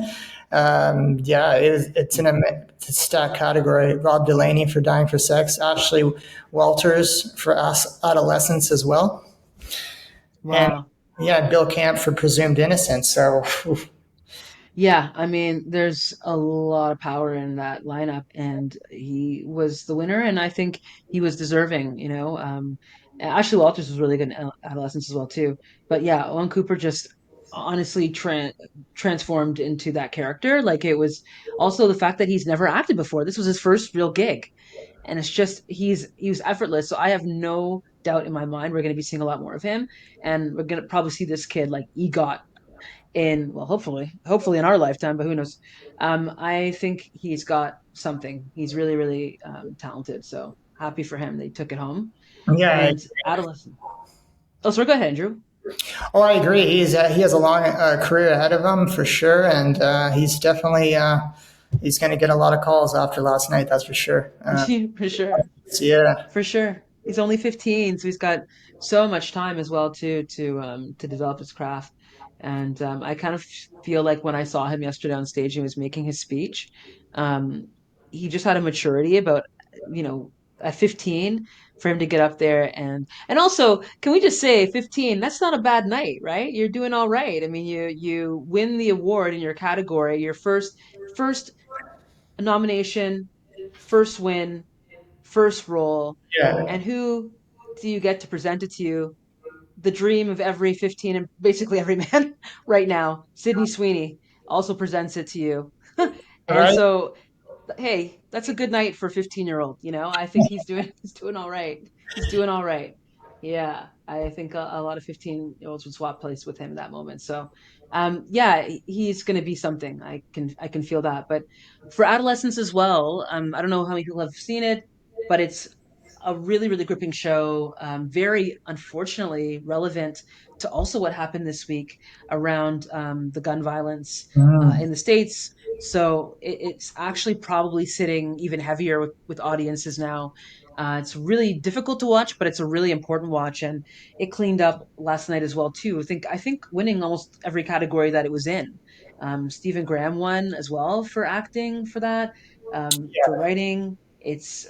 Speaker 2: Yeah, it's in a stat category. Rob Delaney for Dying for Sex. Ashley Walters for Adolescence as well. And
Speaker 1: Wow.
Speaker 2: yeah, Bill Camp for Presumed Innocent. So
Speaker 1: Yeah, I mean, there's a lot of power in that lineup, and he was the winner, and I think he was deserving, you know. Ashley Walters was really good in Adolescence as well too. But yeah, Owen Cooper just honestly transformed into that character. Like it was also the fact that he's never acted before. This was his first real gig, and it's just he was effortless. So I have no doubt in my mind we're going to be seeing a lot more of him, and we're going to probably see this kid like EGOT in, well, hopefully in our lifetime, but who knows. I think he's got something. He's really really talented, so happy for him they took it home.
Speaker 2: yeah,
Speaker 1: And Adolescent. Oh, sorry, go ahead, Andrew.
Speaker 2: oh, I agree. He has a long career ahead of him for sure, and he's definitely he's going to get a lot of calls after last night. That's for sure.
Speaker 1: For sure.
Speaker 2: Yeah,
Speaker 1: For sure. He's only 15, so he's got so much time as well too to develop his craft. And I kind of feel like when I saw him yesterday on stage and he was making his speech, um, he just had a maturity about, you know, at 15 for him to get up there and also, can we just say 15, that's not a bad night, right? You're doing all right. I mean, you win the award in your category, your first nomination, first win, first role,
Speaker 2: yeah,
Speaker 1: and who do you get to present it to you? The dream of every 15 and basically every man right now, Sydney Sweeney, also presents it to you. And
Speaker 2: right.
Speaker 1: so, hey, that's a good night for a 15-year-old, you know? I think he's doing all right. He's doing all right. Yeah, I think a lot of 15-year-olds would swap place with him in that moment. So, yeah, he's going to be something. I can feel that. But for adolescents as well, I don't know how many people have seen it, but it's a really, really gripping show. Very unfortunately relevant to also what happened this week around the gun violence
Speaker 2: Mm.
Speaker 1: in the States. So it's actually probably sitting even heavier with audiences now. It's really difficult to watch, but it's a really important watch, and it cleaned up last night as well too. I think winning almost every category that it was in. Stephen Graham won as well for acting for that, for writing. It's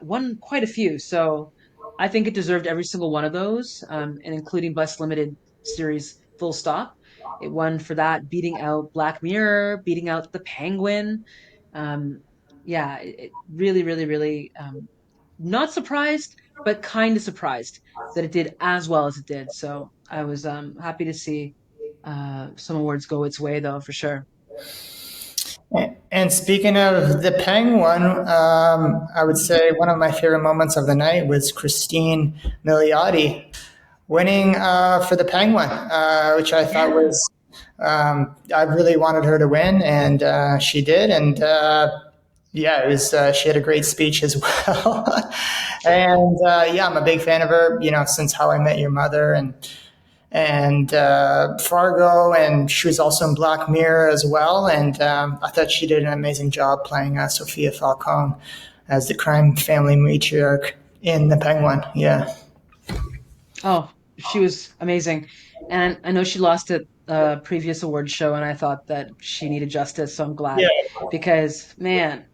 Speaker 1: won quite a few, so I think it deserved every single one of those, and including Best Limited series. Full stop. It won for that, beating out Black Mirror, beating out The Penguin. Um, yeah, it really, really, really not surprised, but kind of surprised that it did as well as it did. So I was happy to see some awards go its way, though, for sure.
Speaker 2: And speaking of the Penguin, I would say one of my favorite moments of the night was Christine Milioti winning for the Penguin, which I thought
Speaker 1: Yeah.
Speaker 2: was I really wanted her to win, and she did. And yeah, it was. She had a great speech as well. And yeah, I'm a big fan of her. You know, since How I Met Your Mother and Fargo, and she was also in Black Mirror as well. And I thought she did an amazing job playing Sophia Falcone as the crime family matriarch in The Penguin. Yeah.
Speaker 1: Oh, she was amazing. And I know she lost at a previous award show, and I thought that she needed justice. So I'm
Speaker 2: Yeah.
Speaker 1: glad because, man,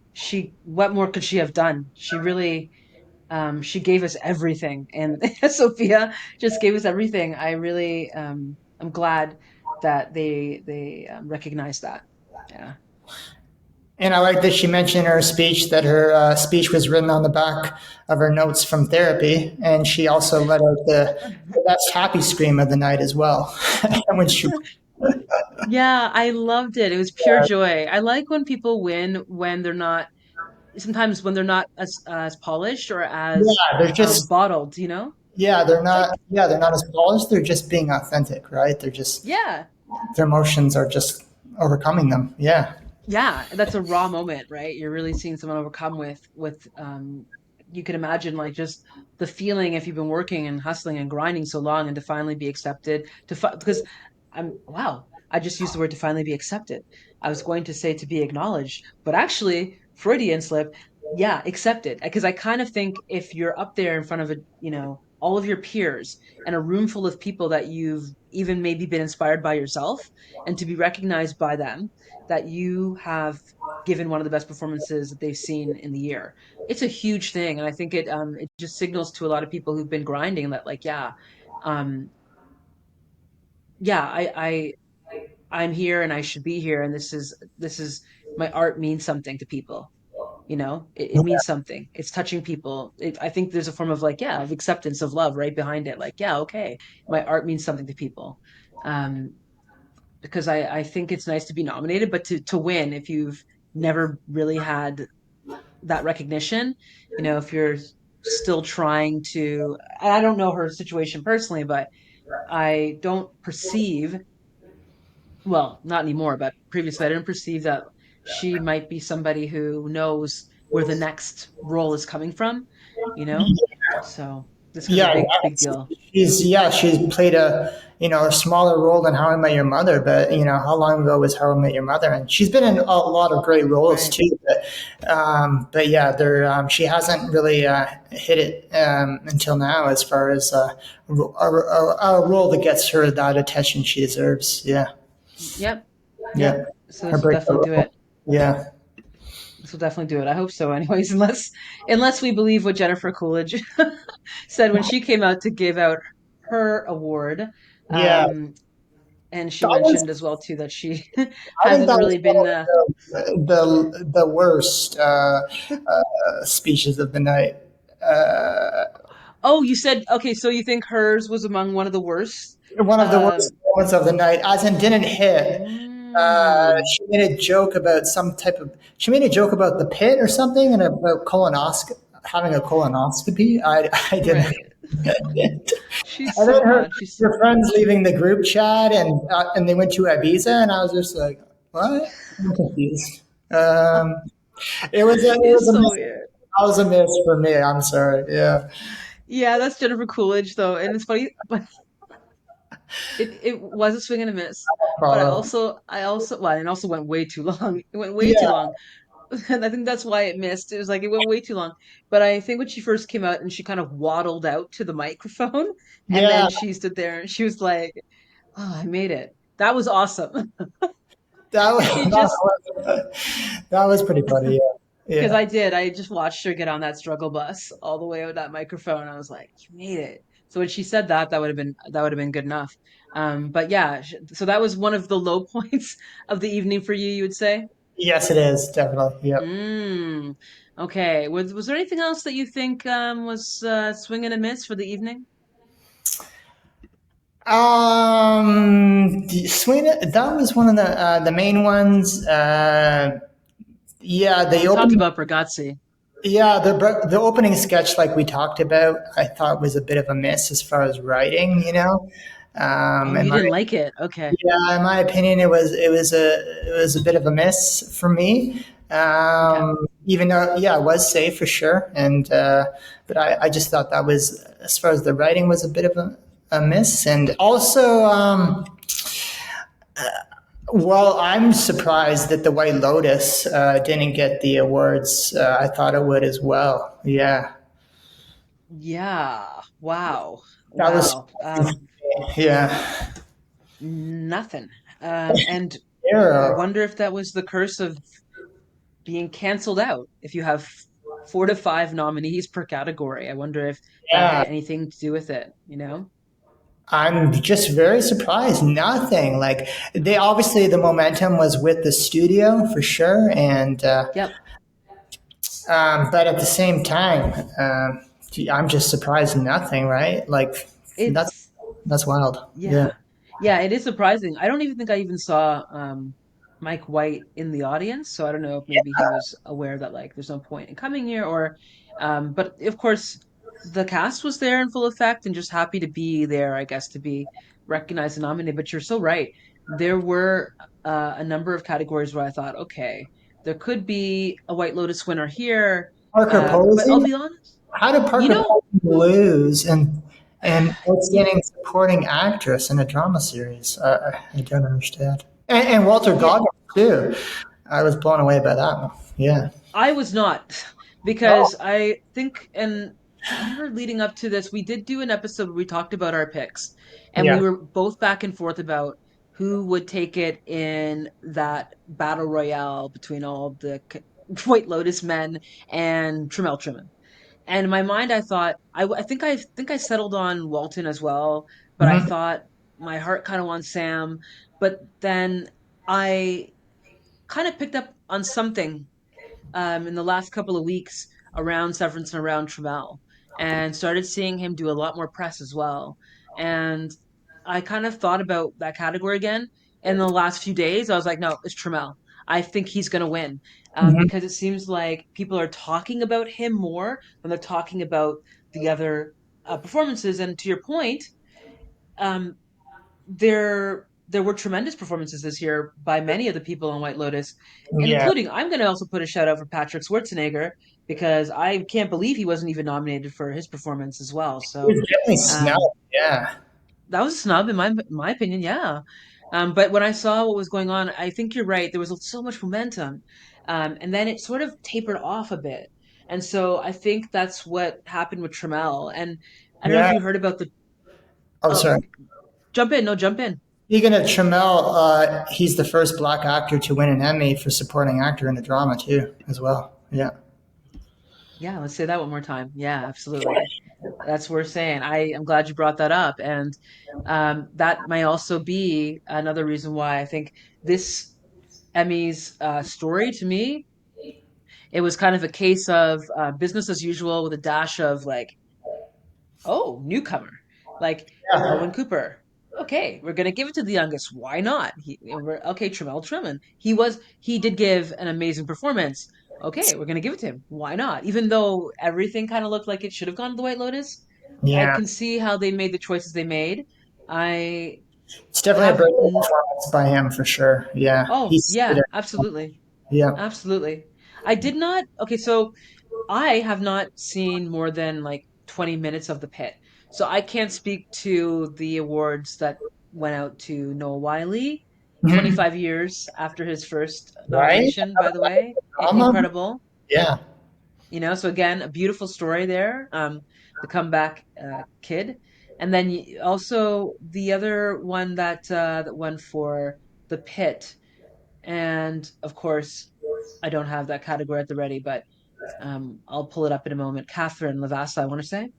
Speaker 1: what more could she have done? She really, she gave us everything. And Sophia just gave us everything. I'm glad that they recognized that. Yeah.
Speaker 2: And I like that she mentioned in her speech that her speech was written on the back of her notes from therapy, and she also let out the best happy scream of the night as well. when she,
Speaker 1: Yeah, I loved it. It was pure joy. I like when people win when they're not, sometimes when they're not as polished or as
Speaker 2: yeah, they're just
Speaker 1: bottled, you know? It's like,
Speaker 2: yeah they're not as polished. They're just being authentic, right? They're just
Speaker 1: yeah,
Speaker 2: their emotions are just overcoming them. Yeah,
Speaker 1: yeah, that's a raw moment, right? You're really seeing someone overcome with you can imagine like just the feeling if you've been working and hustling and grinding so long and to finally be accepted because wow, I just used the word to finally be accepted. I was going to say to be acknowledged, but actually Freudian slip. Yeah, accept it. Because I kind of think if you're up there in front of all of your peers and a room full of people that you've even maybe been inspired by yourself, and to be recognized by them that you have given one of the best performances that they've seen in the year. It's a huge thing. And I think it just signals to a lot of people who've been grinding that like, um, yeah, I'm here and I should be here. And this is my art means something to people. It means something. It's touching people. I think there's a form of like, yeah, of acceptance, of love right behind it. Like, yeah, okay, my art means something to people. Um, because I think it's nice to be nominated, but to win, if you've never really had that recognition, if you're still trying to, and I don't know her situation personally, but I don't perceive, well, not anymore, but previously I didn't perceive that she might be somebody who knows where the next role is coming from, you know? So this was a
Speaker 2: Yeah,
Speaker 1: big deal.
Speaker 2: she's played a smaller role than How I Met Your Mother, but how long ago was How I Met Your Mother? And she's been in a lot of great roles
Speaker 1: Right.
Speaker 2: too. But yeah, there she hasn't really hit it until now as far as a role that gets her that attention she deserves. Yeah,
Speaker 1: Yep.
Speaker 2: yeah,
Speaker 1: Yep. So
Speaker 2: her
Speaker 1: this will definitely
Speaker 2: breakout
Speaker 1: do
Speaker 2: role.
Speaker 1: it.
Speaker 2: Yeah,
Speaker 1: This will definitely do it. I hope so anyways, unless we believe what Jennifer Coolidge said when she came out to give out her award.
Speaker 2: yeah.
Speaker 1: Um, and she
Speaker 2: That was
Speaker 1: mentioned as well too that she
Speaker 2: I think
Speaker 1: hasn't
Speaker 2: that was
Speaker 1: really been
Speaker 2: one of the worst speeches of the night. Uh,
Speaker 1: Oh, you said okay, so you think hers was among one of the worst?
Speaker 2: One of the worst
Speaker 1: Um,
Speaker 2: moments of the night, as in didn't hit.
Speaker 1: mm,
Speaker 2: She made a joke about some type of. She made a joke about the pit or something, and about having a colonoscopy. I didn't.
Speaker 1: right. She's
Speaker 2: And
Speaker 1: so
Speaker 2: then
Speaker 1: odd. She's
Speaker 2: her friends leaving the group chat, and they went to Ibiza, and I was just like, what? I'm confused. Um, it was
Speaker 1: it's
Speaker 2: a
Speaker 1: so
Speaker 2: miss.
Speaker 1: weird.
Speaker 2: That was a miss for me. I'm sorry. Yeah.
Speaker 1: Yeah, that's Jennifer Coolidge though, and it's funny, but it was a swing and a miss. But
Speaker 2: Follow.
Speaker 1: well, it also went way too long. It went way too
Speaker 2: Yeah.
Speaker 1: long. And I think that's why it missed. It was like it went way too long. But I think when she first came out and she kind of waddled out to the microphone and
Speaker 2: Yeah.
Speaker 1: then she stood there and she was like, "Oh, I made it." That was awesome.
Speaker 2: That was,
Speaker 1: She just
Speaker 2: that was pretty funny. Yeah.
Speaker 1: because
Speaker 2: Yeah.
Speaker 1: I just watched her get on that struggle bus all the way out that microphone. I was like, "You made it." So when she said that, that would have been good enough. But yeah, so that was one of the low points of the evening for you. You would say?
Speaker 2: Yes, it is definitely. Yep.
Speaker 1: Mm, okay. Was there anything else that you think was swing and a miss for the evening?
Speaker 2: Swing. That was one of the main ones. Yeah,
Speaker 1: Well,
Speaker 2: the
Speaker 1: we talked
Speaker 2: opening.
Speaker 1: about Bargatze.
Speaker 2: Yeah, the opening sketch, like we talked about, I thought was a bit of a miss as far as writing.
Speaker 1: Oh,
Speaker 2: In
Speaker 1: you
Speaker 2: my
Speaker 1: didn't like it? Okay.
Speaker 2: Yeah, in my opinion, it was a bit of a miss for me.
Speaker 1: Okay.
Speaker 2: Even though, yeah, it was safe for sure, and but I just thought that was, as far as the writing was, a bit of a miss, and also, well, I'm surprised that the White Lotus didn't get the awards. I thought it would as well. Yeah,
Speaker 1: Yeah. Wow.
Speaker 2: that was
Speaker 1: Wow.
Speaker 2: yeah.
Speaker 1: Nothing. And I
Speaker 2: Arrow.
Speaker 1: wonder if that was the curse of being canceled out. If you have 4 to 5 nominees per category, I wonder if that had
Speaker 2: Yeah,
Speaker 1: anything to do with it?
Speaker 2: I'm just very surprised. Nothing. Like, they obviously, the momentum was with the studio for sure, and
Speaker 1: Yep.
Speaker 2: but at the same time, gee, I'm just surprised. Nothing. Right? Like, that's
Speaker 1: It's
Speaker 2: that's wild. Yeah.
Speaker 1: Yeah. Yeah, it is surprising. I don't even think I even saw Mike White in the audience, so I don't know if maybe he was aware that like there's no point in coming here or but of course the cast was there in full effect and just happy to be there, I guess, to be recognized and nominated. But you're so right. There were a number of categories where I thought, okay, there could be a White Lotus winner here.
Speaker 2: Parker
Speaker 1: But I'll
Speaker 2: Posey.
Speaker 1: be honest,
Speaker 2: How did
Speaker 1: you
Speaker 2: Parker
Speaker 1: know,
Speaker 2: Posey lose and
Speaker 1: you,
Speaker 2: outstanding supporting actress in a drama series? I don't understand. And Walter
Speaker 1: yeah,
Speaker 2: Goggins too. I was blown away by that one. Yeah.
Speaker 1: I was not
Speaker 2: Oh,
Speaker 1: because I think, and I remember leading up to this, we did do an episode where we talked about our picks, and we
Speaker 2: yeah.
Speaker 1: were both back and forth about who would take it in that battle royale between all the White Lotus men and Tramel Trimmen. And in my mind, I thought I think I settled on Walton as well, but I
Speaker 2: Hmm.
Speaker 1: thought my heart kind of wants Sam, but then I kind of picked up on something in the last couple of weeks around Severance and around Trammell, and started seeing him do a lot more press as well. And I kind of thought about that category again. In the last few days, I was like, no, it's Trammell. I think he's going to win
Speaker 2: Hmm.
Speaker 1: because it seems like people are talking about him more than they're talking about the other performances. And to your point, um, there were tremendous performances this year by many of the people on White Lotus, and
Speaker 2: Yeah.
Speaker 1: including I'm going to also put a shout out for Patrick Schwarzenegger because I can't believe he wasn't even nominated for his performance as well.
Speaker 2: It was
Speaker 1: So
Speaker 2: definitely snow.
Speaker 1: um,
Speaker 2: Yeah.
Speaker 1: that was a snub in my opinion, yeah. But when I saw what was going on, I think you're right. There was so much momentum, and then it sort of tapered off a bit. And so I think that's what happened with Trammell. And I don't know if
Speaker 2: Yeah.
Speaker 1: you heard about the.
Speaker 2: Oh,
Speaker 1: Oh,
Speaker 2: sorry.
Speaker 1: jump in! No, jump in.
Speaker 2: Speaking of Trammell, he's the first black actor to win an Emmy for supporting actor in a drama too, as well. Yeah.
Speaker 1: Yeah, let's say that one more time. Yeah, absolutely. That's worth saying. I am glad you brought that up. And that may also be another reason why I think this Emmys story to me, it was kind of a case of business as usual with a dash of like, oh, newcomer, like Owen
Speaker 2: Yeah.
Speaker 1: Cooper. Okay, we're gonna give it to the youngest. Why not? Okay, Tramell Trimmen. He did give an amazing performance. Okay, we're gonna give it to him. Why not? Even though everything kind of looked like it should have gone to the White Lotus, I
Speaker 2: Yeah.
Speaker 1: can see how they made the choices they made. I
Speaker 2: It's definitely a
Speaker 1: have,
Speaker 2: breakthrough performance by him for sure. Yeah.
Speaker 1: oh
Speaker 2: He's
Speaker 1: yeah, absolutely,
Speaker 2: yeah.
Speaker 1: absolutely. I did not. Okay, so I have not seen more than like 20 minutes of The Pit. So I can't speak to the awards that went out to Noah Wiley,
Speaker 2: Mhm.
Speaker 1: 25 years after his first
Speaker 2: Right?
Speaker 1: nomination, by the way.
Speaker 2: Drama?
Speaker 1: Incredible.
Speaker 2: Yeah.
Speaker 1: So again, a beautiful story there. The comeback kid. And then also the other one that won for The Pit. And of course, I don't have that category at the ready, but I'll pull it up in a moment. Catherine Lavassa, I want to say.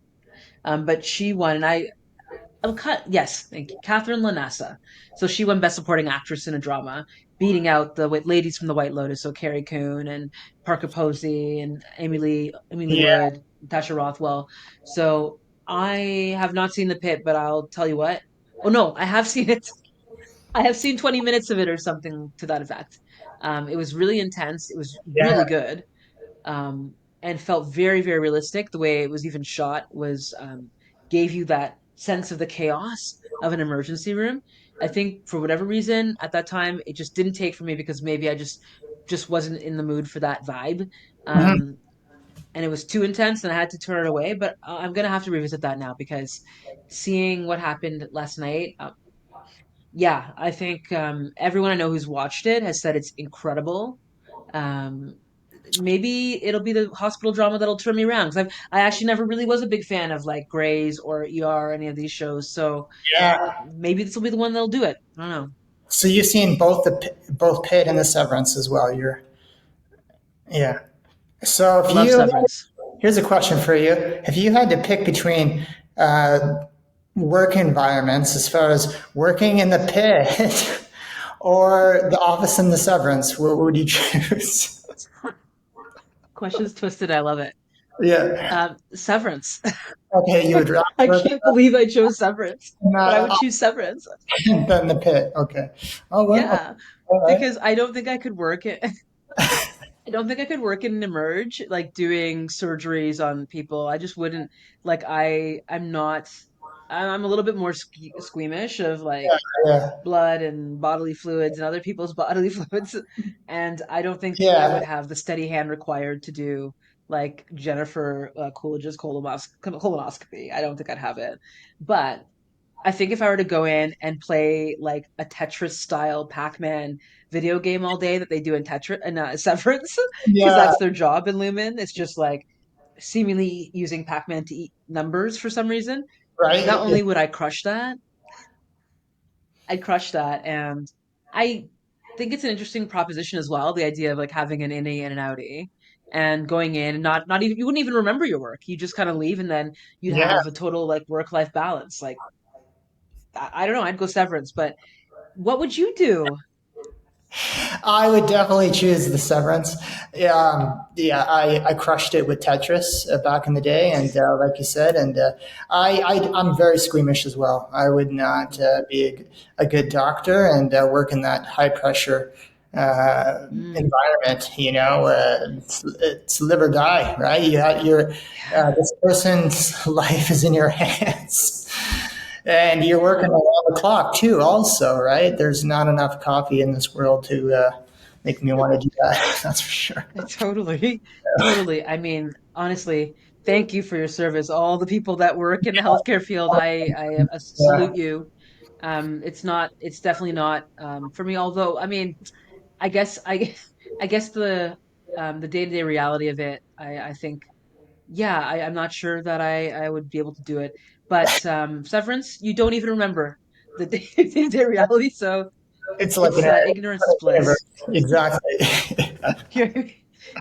Speaker 1: But she won, and yes, thank you, Catherine Lanassa. So she won Best Supporting Actress in a Drama, beating out the ladies from the White Lotus, so Carrie Coon and Parker Posey and Emily
Speaker 2: Yeah.
Speaker 1: Wood, Tasha Rothwell. So I have not seen The Pit, but I'll tell you what. Oh no, I have seen it. I have seen 20 minutes of it or something to that effect. It was really intense. It was
Speaker 2: Yeah.
Speaker 1: really good, and felt very, very realistic. The way it was even shot was gave you that sense of the chaos of an emergency room. I think for whatever reason at that time it just didn't take for me because maybe I just wasn't in the mood for that vibe.
Speaker 2: Mhm.
Speaker 1: Um, and it was too intense and I had to turn it away. But I'm gonna have to revisit that now because seeing what happened last night, yeah, I think everyone I know who's watched it has said it's incredible. Um, Maybe it'll be the hospital drama that'll turn me around because I actually never really was a big fan of like Grey's or ER or any of these shows. So
Speaker 2: Yeah.
Speaker 1: maybe this will be the one that'll do it. I don't know.
Speaker 2: So you've seen both Pit and the Severance as well. You're yeah. So if
Speaker 1: Love
Speaker 2: you
Speaker 1: Severance.
Speaker 2: here's a question for you: if you had to pick between work environments, as far as working in the pit or the office and the Severance, what would you choose?
Speaker 1: Questions twisted. I love it.
Speaker 2: Yeah.
Speaker 1: Severance.
Speaker 2: Okay, you would rather
Speaker 1: I
Speaker 2: work
Speaker 1: can't believe I chose Severance,
Speaker 2: in
Speaker 1: but I would
Speaker 2: the
Speaker 1: choose Severance.
Speaker 2: than the pit. Okay. Oh well.
Speaker 1: Yeah,
Speaker 2: All right.
Speaker 1: because I don't think I could work it. I don't think I could work in an emerge, like doing surgeries on people. I just wouldn't like I'm not I'm a little bit more squeamish of like
Speaker 2: Yeah.
Speaker 1: blood and bodily fluids and other people's bodily fluids, and I don't think I would
Speaker 2: Yeah.
Speaker 1: have the steady hand required to do like Jennifer Coolidge's colonoscopy. I don't think I'd have it. But I think if I were to go in and play like a Tetris style Pac-Man video game all day that they do in Tetris and Severance, because
Speaker 2: Yeah,
Speaker 1: that's their job in Lumen. It's just like seemingly using Pac-Man to eat numbers for some reason. Not
Speaker 2: right.
Speaker 1: only would I crush that, I'd crush that. And I think it's an interesting proposition as well, the idea of like having an innie and an outie and going in and not even you wouldn't even remember your work. You just kind of leave and then you'd
Speaker 2: Yeah,
Speaker 1: have a total like work-life balance. Like I don't know, I'd go Severance, but what would you do?
Speaker 2: I would definitely choose the Severance. Yeah, I crushed it with Tetris back in the day, and like you said, and I'm very squeamish as well. I would not be a good doctor and work in that high pressure
Speaker 1: Mm,
Speaker 2: environment. It's live or die, right?
Speaker 1: yeah,
Speaker 2: this person's life is in your hands. And you're working
Speaker 1: yeah,
Speaker 2: around the clock too, also, right? There's not enough coffee in this world to make me want to do that. That's for sure.
Speaker 1: totally, totally. I mean, honestly, thank you for your service. All the people that work in the healthcare field, I
Speaker 2: Yeah,
Speaker 1: salute you. It's definitely not for me. Although, I mean, I guess I guess the day-to-day reality of it, I think yeah, I'm not sure that I would be able to do it. But Severance, you don't even remember the day-to-day reality, so
Speaker 2: it's like
Speaker 1: it's ignorance is
Speaker 2: universe.
Speaker 1: bliss.
Speaker 2: Exactly.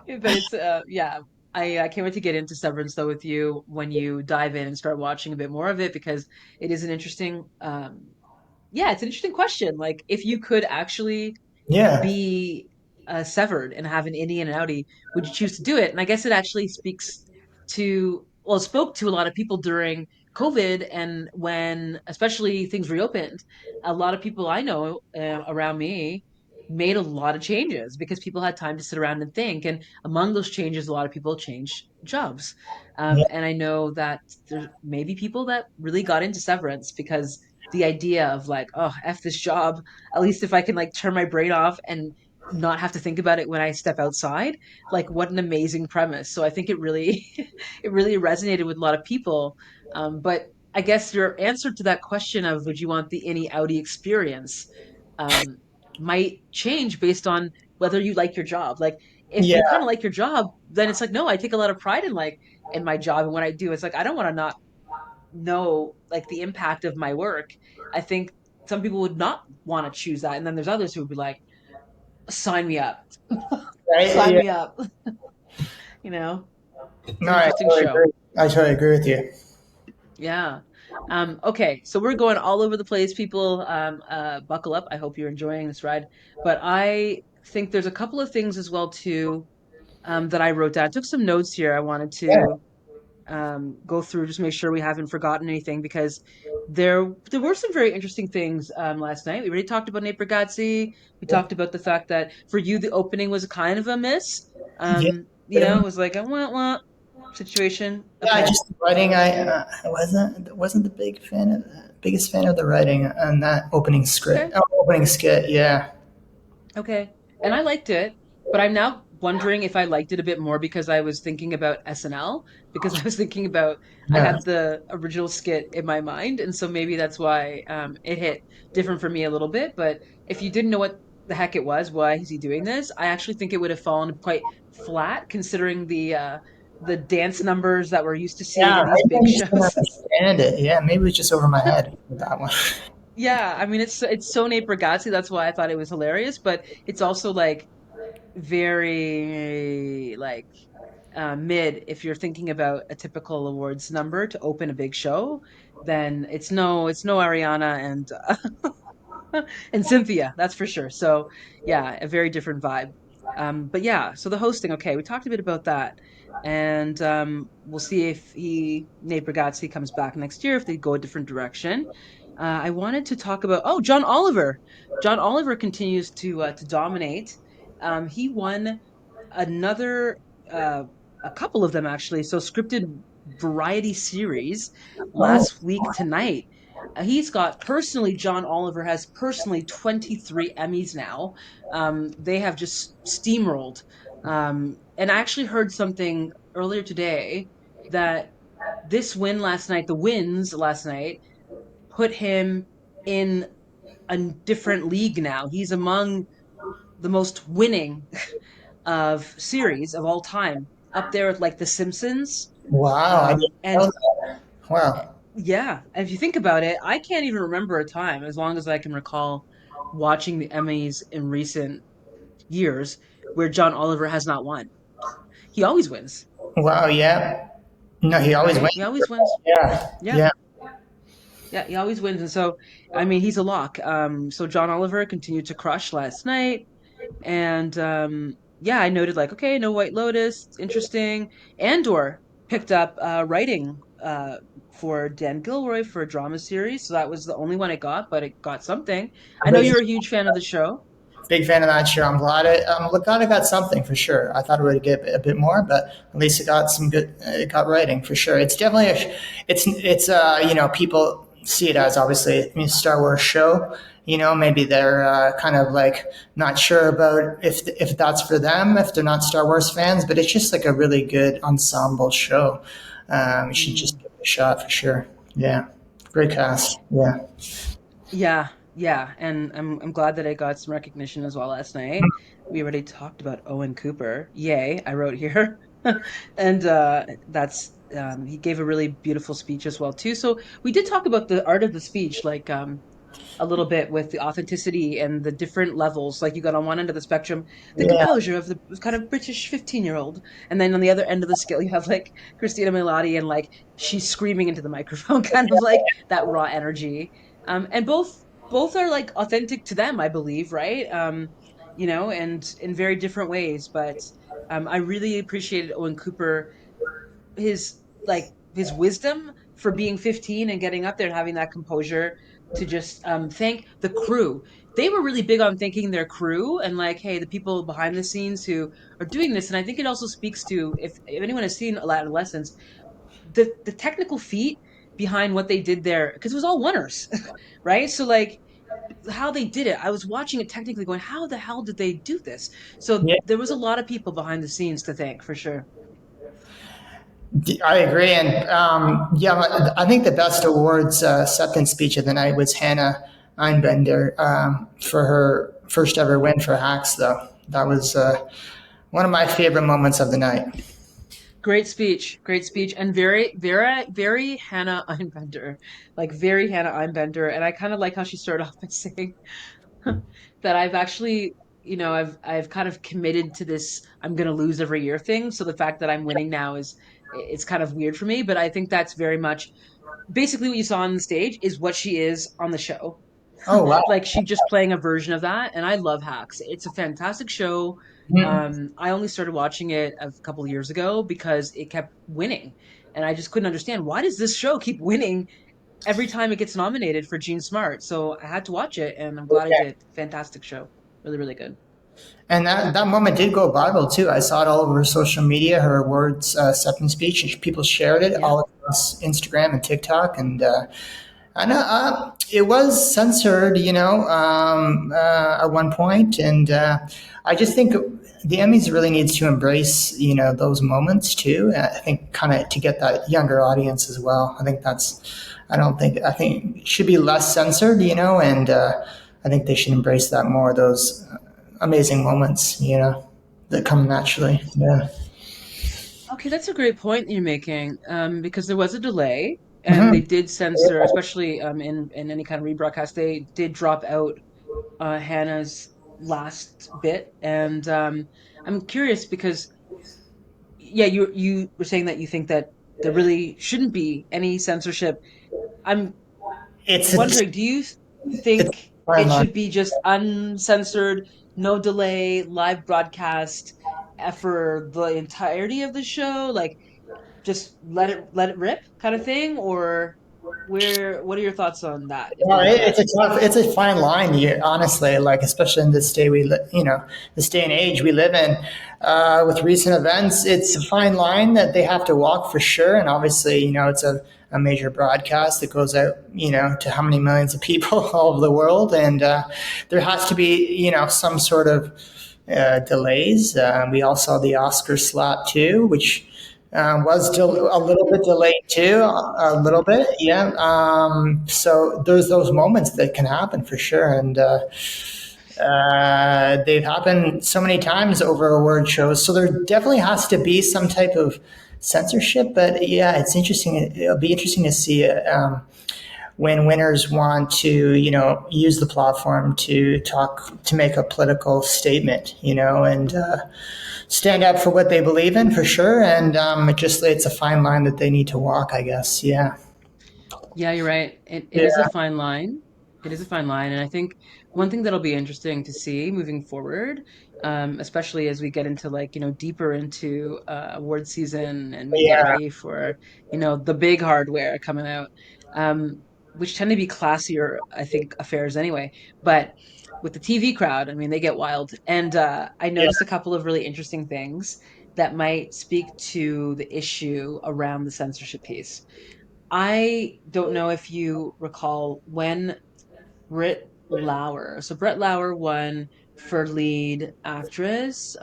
Speaker 1: But it's yeah, I can't wait to get into Severance though with you when you dive in and start watching a bit more of it because it is an interesting yeah, it's an interesting question. Like if you could actually
Speaker 2: Yeah,
Speaker 1: be severed and have an innie and an outie, would you choose to do it? And I guess it actually speaks to, well, it spoke to a lot of people during COVID and when, especially things reopened, a lot of people I know around me made a lot of changes because people had time to sit around and think. And among those changes, a lot of people changed jobs.
Speaker 2: yeah,
Speaker 1: And I know that there may be people that really got into severance because the idea of like, oh, F this job, at least if I can like turn my brain off and not have to think about it when I step outside, like what an amazing premise. So I think it really it really resonated with a lot of people. But I guess your answer to that question of would you want the innie outie experience um, might change based on whether you like your job. Like if you kind
Speaker 2: yeah.
Speaker 1: of like your job, then it's like no, I take a lot of pride in like in my job and what I do. It's like I don't want to not know like the impact of my work. I think some people would not want to choose that, and then there's others who would be like, "Sign me up,
Speaker 2: Right?
Speaker 1: sign
Speaker 2: Yeah.
Speaker 1: me up." You know, it's
Speaker 2: No,
Speaker 1: an
Speaker 2: I
Speaker 1: interesting
Speaker 2: totally
Speaker 1: show.
Speaker 2: agree. I totally agree with you.
Speaker 1: Yeah. Okay, so we're going all over the place, people. Buckle up. I hope you're enjoying this ride. But I think there's a couple of things as well too that I wrote down. I took some notes here. I wanted
Speaker 2: Yeah,
Speaker 1: to go through just make sure we haven't forgotten anything because there were some very interesting things last night. We already talked about Nate Bargatze. We talked about the fact that for you the opening was a kind of a miss.
Speaker 2: yeah.
Speaker 1: It was like a wah situation.
Speaker 2: Yeah,
Speaker 1: Okay,
Speaker 2: just the writing. I wasn't the biggest fan of the writing on that opening script,
Speaker 1: okay.
Speaker 2: opening skit. Yeah,
Speaker 1: Okay. And I liked it, but I'm now wondering if I liked it a bit more because I was thinking about SNL, because I was thinking about I
Speaker 2: yeah,
Speaker 1: had the original skit in my mind, and so maybe that's why it hit different for me a little bit. But if you didn't know what the heck it was, why is he doing this? I actually think it would have fallen quite flat considering the dance numbers that we're used to seeing
Speaker 2: yeah.
Speaker 1: in these big
Speaker 2: I just didn't
Speaker 1: shows.
Speaker 2: understand it. Yeah, maybe it was just over my head with that one.
Speaker 1: Yeah, I mean it's so Nate Bargatze, that's why I thought it was hilarious, but it's also like very like mid if you're thinking about a typical awards number to open a big show, then it's no Ariana and Cynthia, that's for sure. So yeah, a very different vibe. But yeah, so the hosting, okay, we talked a bit about that. And we'll see if Nate Bargatze comes back next year, if they go a different direction. I wanted to talk about, oh, John Oliver. John Oliver continues to dominate. He won another a couple of them actually. So scripted variety series
Speaker 2: Oh,
Speaker 1: last week tonight. He's got personally, John Oliver has personally 23 Emmys now. They have just steamrolled. And I actually heard something earlier today that this win last night, the wins last night, put him in a different league now. He's among the most winning of series of all time, up there with like The Simpsons.
Speaker 2: Wow, I didn't know
Speaker 1: And
Speaker 2: that. Wow.
Speaker 1: yeah, if you think about it, I can't even remember a time, as long as I can recall, watching the Emmys in recent years where John Oliver has not won. He always wins,
Speaker 2: Wow, yeah. No, he always
Speaker 1: right?
Speaker 2: wins.
Speaker 1: He always wins.
Speaker 2: Yeah,
Speaker 1: Yeah.
Speaker 2: yeah.
Speaker 1: Yeah, he always wins. And so, I mean, he's a lock. So John Oliver continued to crush last night. And yeah, I noted like, okay, no White Lotus, interesting. Andor picked up writing for Dan Gilroy for a drama series. So that was the only one it got, but it got something. I
Speaker 2: I'm
Speaker 1: know
Speaker 2: big,
Speaker 1: you're a huge fan of the show.
Speaker 2: big fan of that show. I'm glad it got something for sure. I thought it would get a bit more, but at least it got some good. It got writing for sure. It's definitely people see it as obviously a Star Wars show. Maybe they're kind of like not sure about if that's for them if they're not Star Wars fans, but it's just like a really good ensemble show. You should just
Speaker 1: Mm.
Speaker 2: give it a shot for sure. Yeah, great cast. Yeah.
Speaker 1: Yeah, yeah, and I'm glad that I got some recognition as well last night. We already talked about Owen Cooper. Yay, I wrote here. And that's he gave a really beautiful speech as well too. So we did talk about the art of the speech, like a little bit with the authenticity and the different levels. Like you got on one end of the spectrum, the
Speaker 2: Yeah.
Speaker 1: composure of the kind of British 15-year-old, and then on the other end of the scale, you have like Christina Milioti and like she's screaming into the microphone, kind of like that raw energy. And both are like authentic to them, I believe, right? And in very different ways. But I really appreciated Owen Cooper, his his wisdom for being 15 and getting up there and having that composure to just thank the crew. They were really big on thanking their crew and like, hey, the people behind the scenes who are doing this. And I think it also speaks to, if anyone has seen Adolescence, the technical feat behind what they did there, because it was all oneers, right? So like how they did it, I was watching it technically going, how the hell did they do this? So
Speaker 2: Yeah.
Speaker 1: there was a lot of people behind the scenes to thank for sure.
Speaker 2: I agree, and yeah, I think the best awards acceptance speech of the night was Hannah Einbender for her first ever win for Hacks. Though that was one of my favorite moments of the night.
Speaker 1: Great speech, and very Hannah Einbender, like very Hannah Einbender. And I kind of like how she started off by saying that I've actually, I've kind of committed to this I'm gonna lose every year thing. So the fact that I'm winning now is it's kind of weird for me, but I think that's very much basically what you saw on the stage is what she is on the show.
Speaker 2: Oh wow!
Speaker 1: Like she just playing a version of that, and I love Hacks. It's a fantastic show.
Speaker 2: Mhm.
Speaker 1: I only started watching it a couple of years ago because it kept winning, and I just couldn't understand why does this show keep winning every time it gets nominated for Gene Smart. So I had to watch it, and I'm glad I did. Fantastic show, really really good.
Speaker 2: And that moment did go viral too. I saw it all over social media. Her awards acceptance speech, and people shared it
Speaker 1: Yeah.
Speaker 2: all across Instagram and TikTok, and I know it was censored, at one point, and I just think the Emmys really needs to embrace, those moments too. I think kind of to get that younger audience as well. I think that's. I think it should be less censored, and I think they should embrace that more. Those amazing moments, that come naturally. Yeah.
Speaker 1: Okay, that's a great point you're making, because there was a delay, and
Speaker 2: Hmm.
Speaker 1: they did censor, especially in any kind of rebroadcast. They did drop out Hannah's last bit, and I'm curious because yeah, you were saying that you think that there really shouldn't be any censorship. I'm
Speaker 2: It's a
Speaker 1: wondering, do you
Speaker 2: it's
Speaker 1: think
Speaker 2: a fine
Speaker 1: it
Speaker 2: line.
Speaker 1: should be just uncensored, no delay, live broadcast for the entirety of the show? Like just let it rip kind of thing, or what are your thoughts on that if they
Speaker 2: Well,
Speaker 1: did
Speaker 2: it's
Speaker 1: that?
Speaker 2: it's a fine line. Honestly, like especially in this day this day and age we live in, with recent events, it's a fine line that they have to walk for sure. And obviously, it's a major broadcast that goes out, to how many millions of people all over the world, and there has to be, some sort of delays. We all saw the Oscar slot too, which A little bit delayed too, a little bit, yeah. So there's those moments that can happen for sure, and they've happened so many times over award shows. So there definitely has to be some type of censorship. But yeah, it's interesting. It'll be interesting to see when winners want to, use the platform to talk, to make a political statement, and stand up for what they believe in for sure. And it's a fine line that they need to walk, I guess. Yeah.
Speaker 1: Yeah, you're right. It is a
Speaker 2: Yeah.
Speaker 1: fine line. It is a fine line. And I think one thing that'll be interesting to see moving forward, especially as we get into like, deeper into award season and we get
Speaker 2: Yeah.
Speaker 1: ready for, the big hardware coming out, which tend to be classier, I think, affairs anyway. But with the TV crowd, I mean, they get wild. And I
Speaker 2: Yeah.
Speaker 1: noticed a couple of really interesting things that might speak to the issue around the censorship piece. I don't know if you recall when Brett Lauer won for lead actress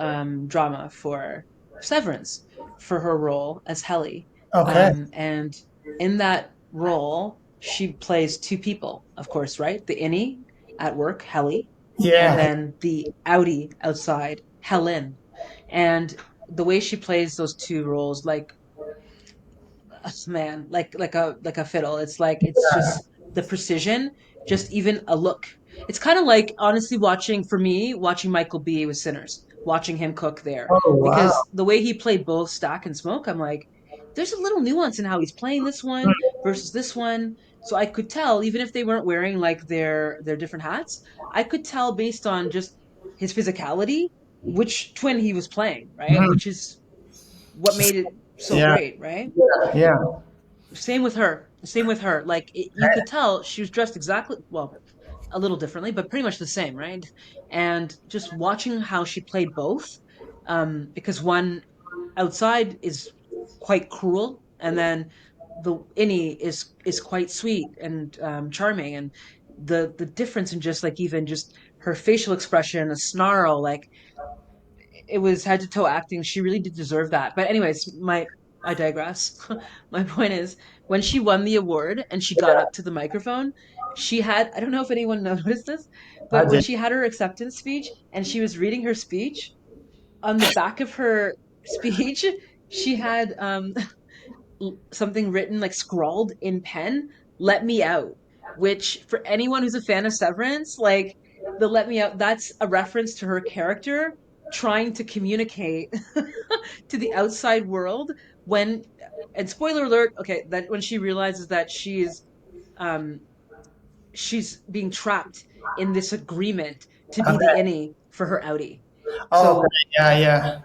Speaker 1: drama for Severance for her role as Helly.
Speaker 2: Okay.
Speaker 1: And in that role, she plays two people, of course, right? The innie at work, Helly, and
Speaker 2: Yeah.
Speaker 1: then the outie outside, Helen. And the way she plays those two roles, like man, like a fiddle. It's just the precision, just even a look. It's kind of like honestly watching for me watching Michael B with Sinners, watching him cook there
Speaker 2: Oh wow.
Speaker 1: because the way he played both Stack and Smoke, I'm like, there's a little nuance in how he's playing this one versus this one. So I could tell even if they weren't wearing like their different hats, I could tell based on just his physicality which twin he was playing, right?
Speaker 2: Mhm.
Speaker 1: Which is what made it so
Speaker 2: Yeah.
Speaker 1: great, right?
Speaker 2: Yeah. Yeah.
Speaker 1: Same with her. Same with her. Like you could tell she was dressed exactly, well, a little differently, but pretty much the same, right? And just watching how she played both, because one outside is quite cruel, and then the innie is quite sweet and charming, and the difference in just like even just her facial expression, a snarl, like it was head to toe acting. She really did deserve that. But anyways, my I digress. My point is when she won the award and she got up to the microphone, she had I don't know if anyone noticed this,
Speaker 2: I
Speaker 1: but when
Speaker 2: did.
Speaker 1: she had her acceptance speech and she was reading her speech, on the back of her speech, she had something written like scrawled in pen, "Let me out," which for anyone who's a fan of Severance, like the "Let me out," that's a reference to her character trying to communicate to the outside world when and spoiler alert, okay, that when she realizes that um she's being trapped in this agreement to be the
Speaker 2: Okay.
Speaker 1: innie for her outie.
Speaker 2: Oh, okay.
Speaker 1: So
Speaker 2: Yeah. Yeah.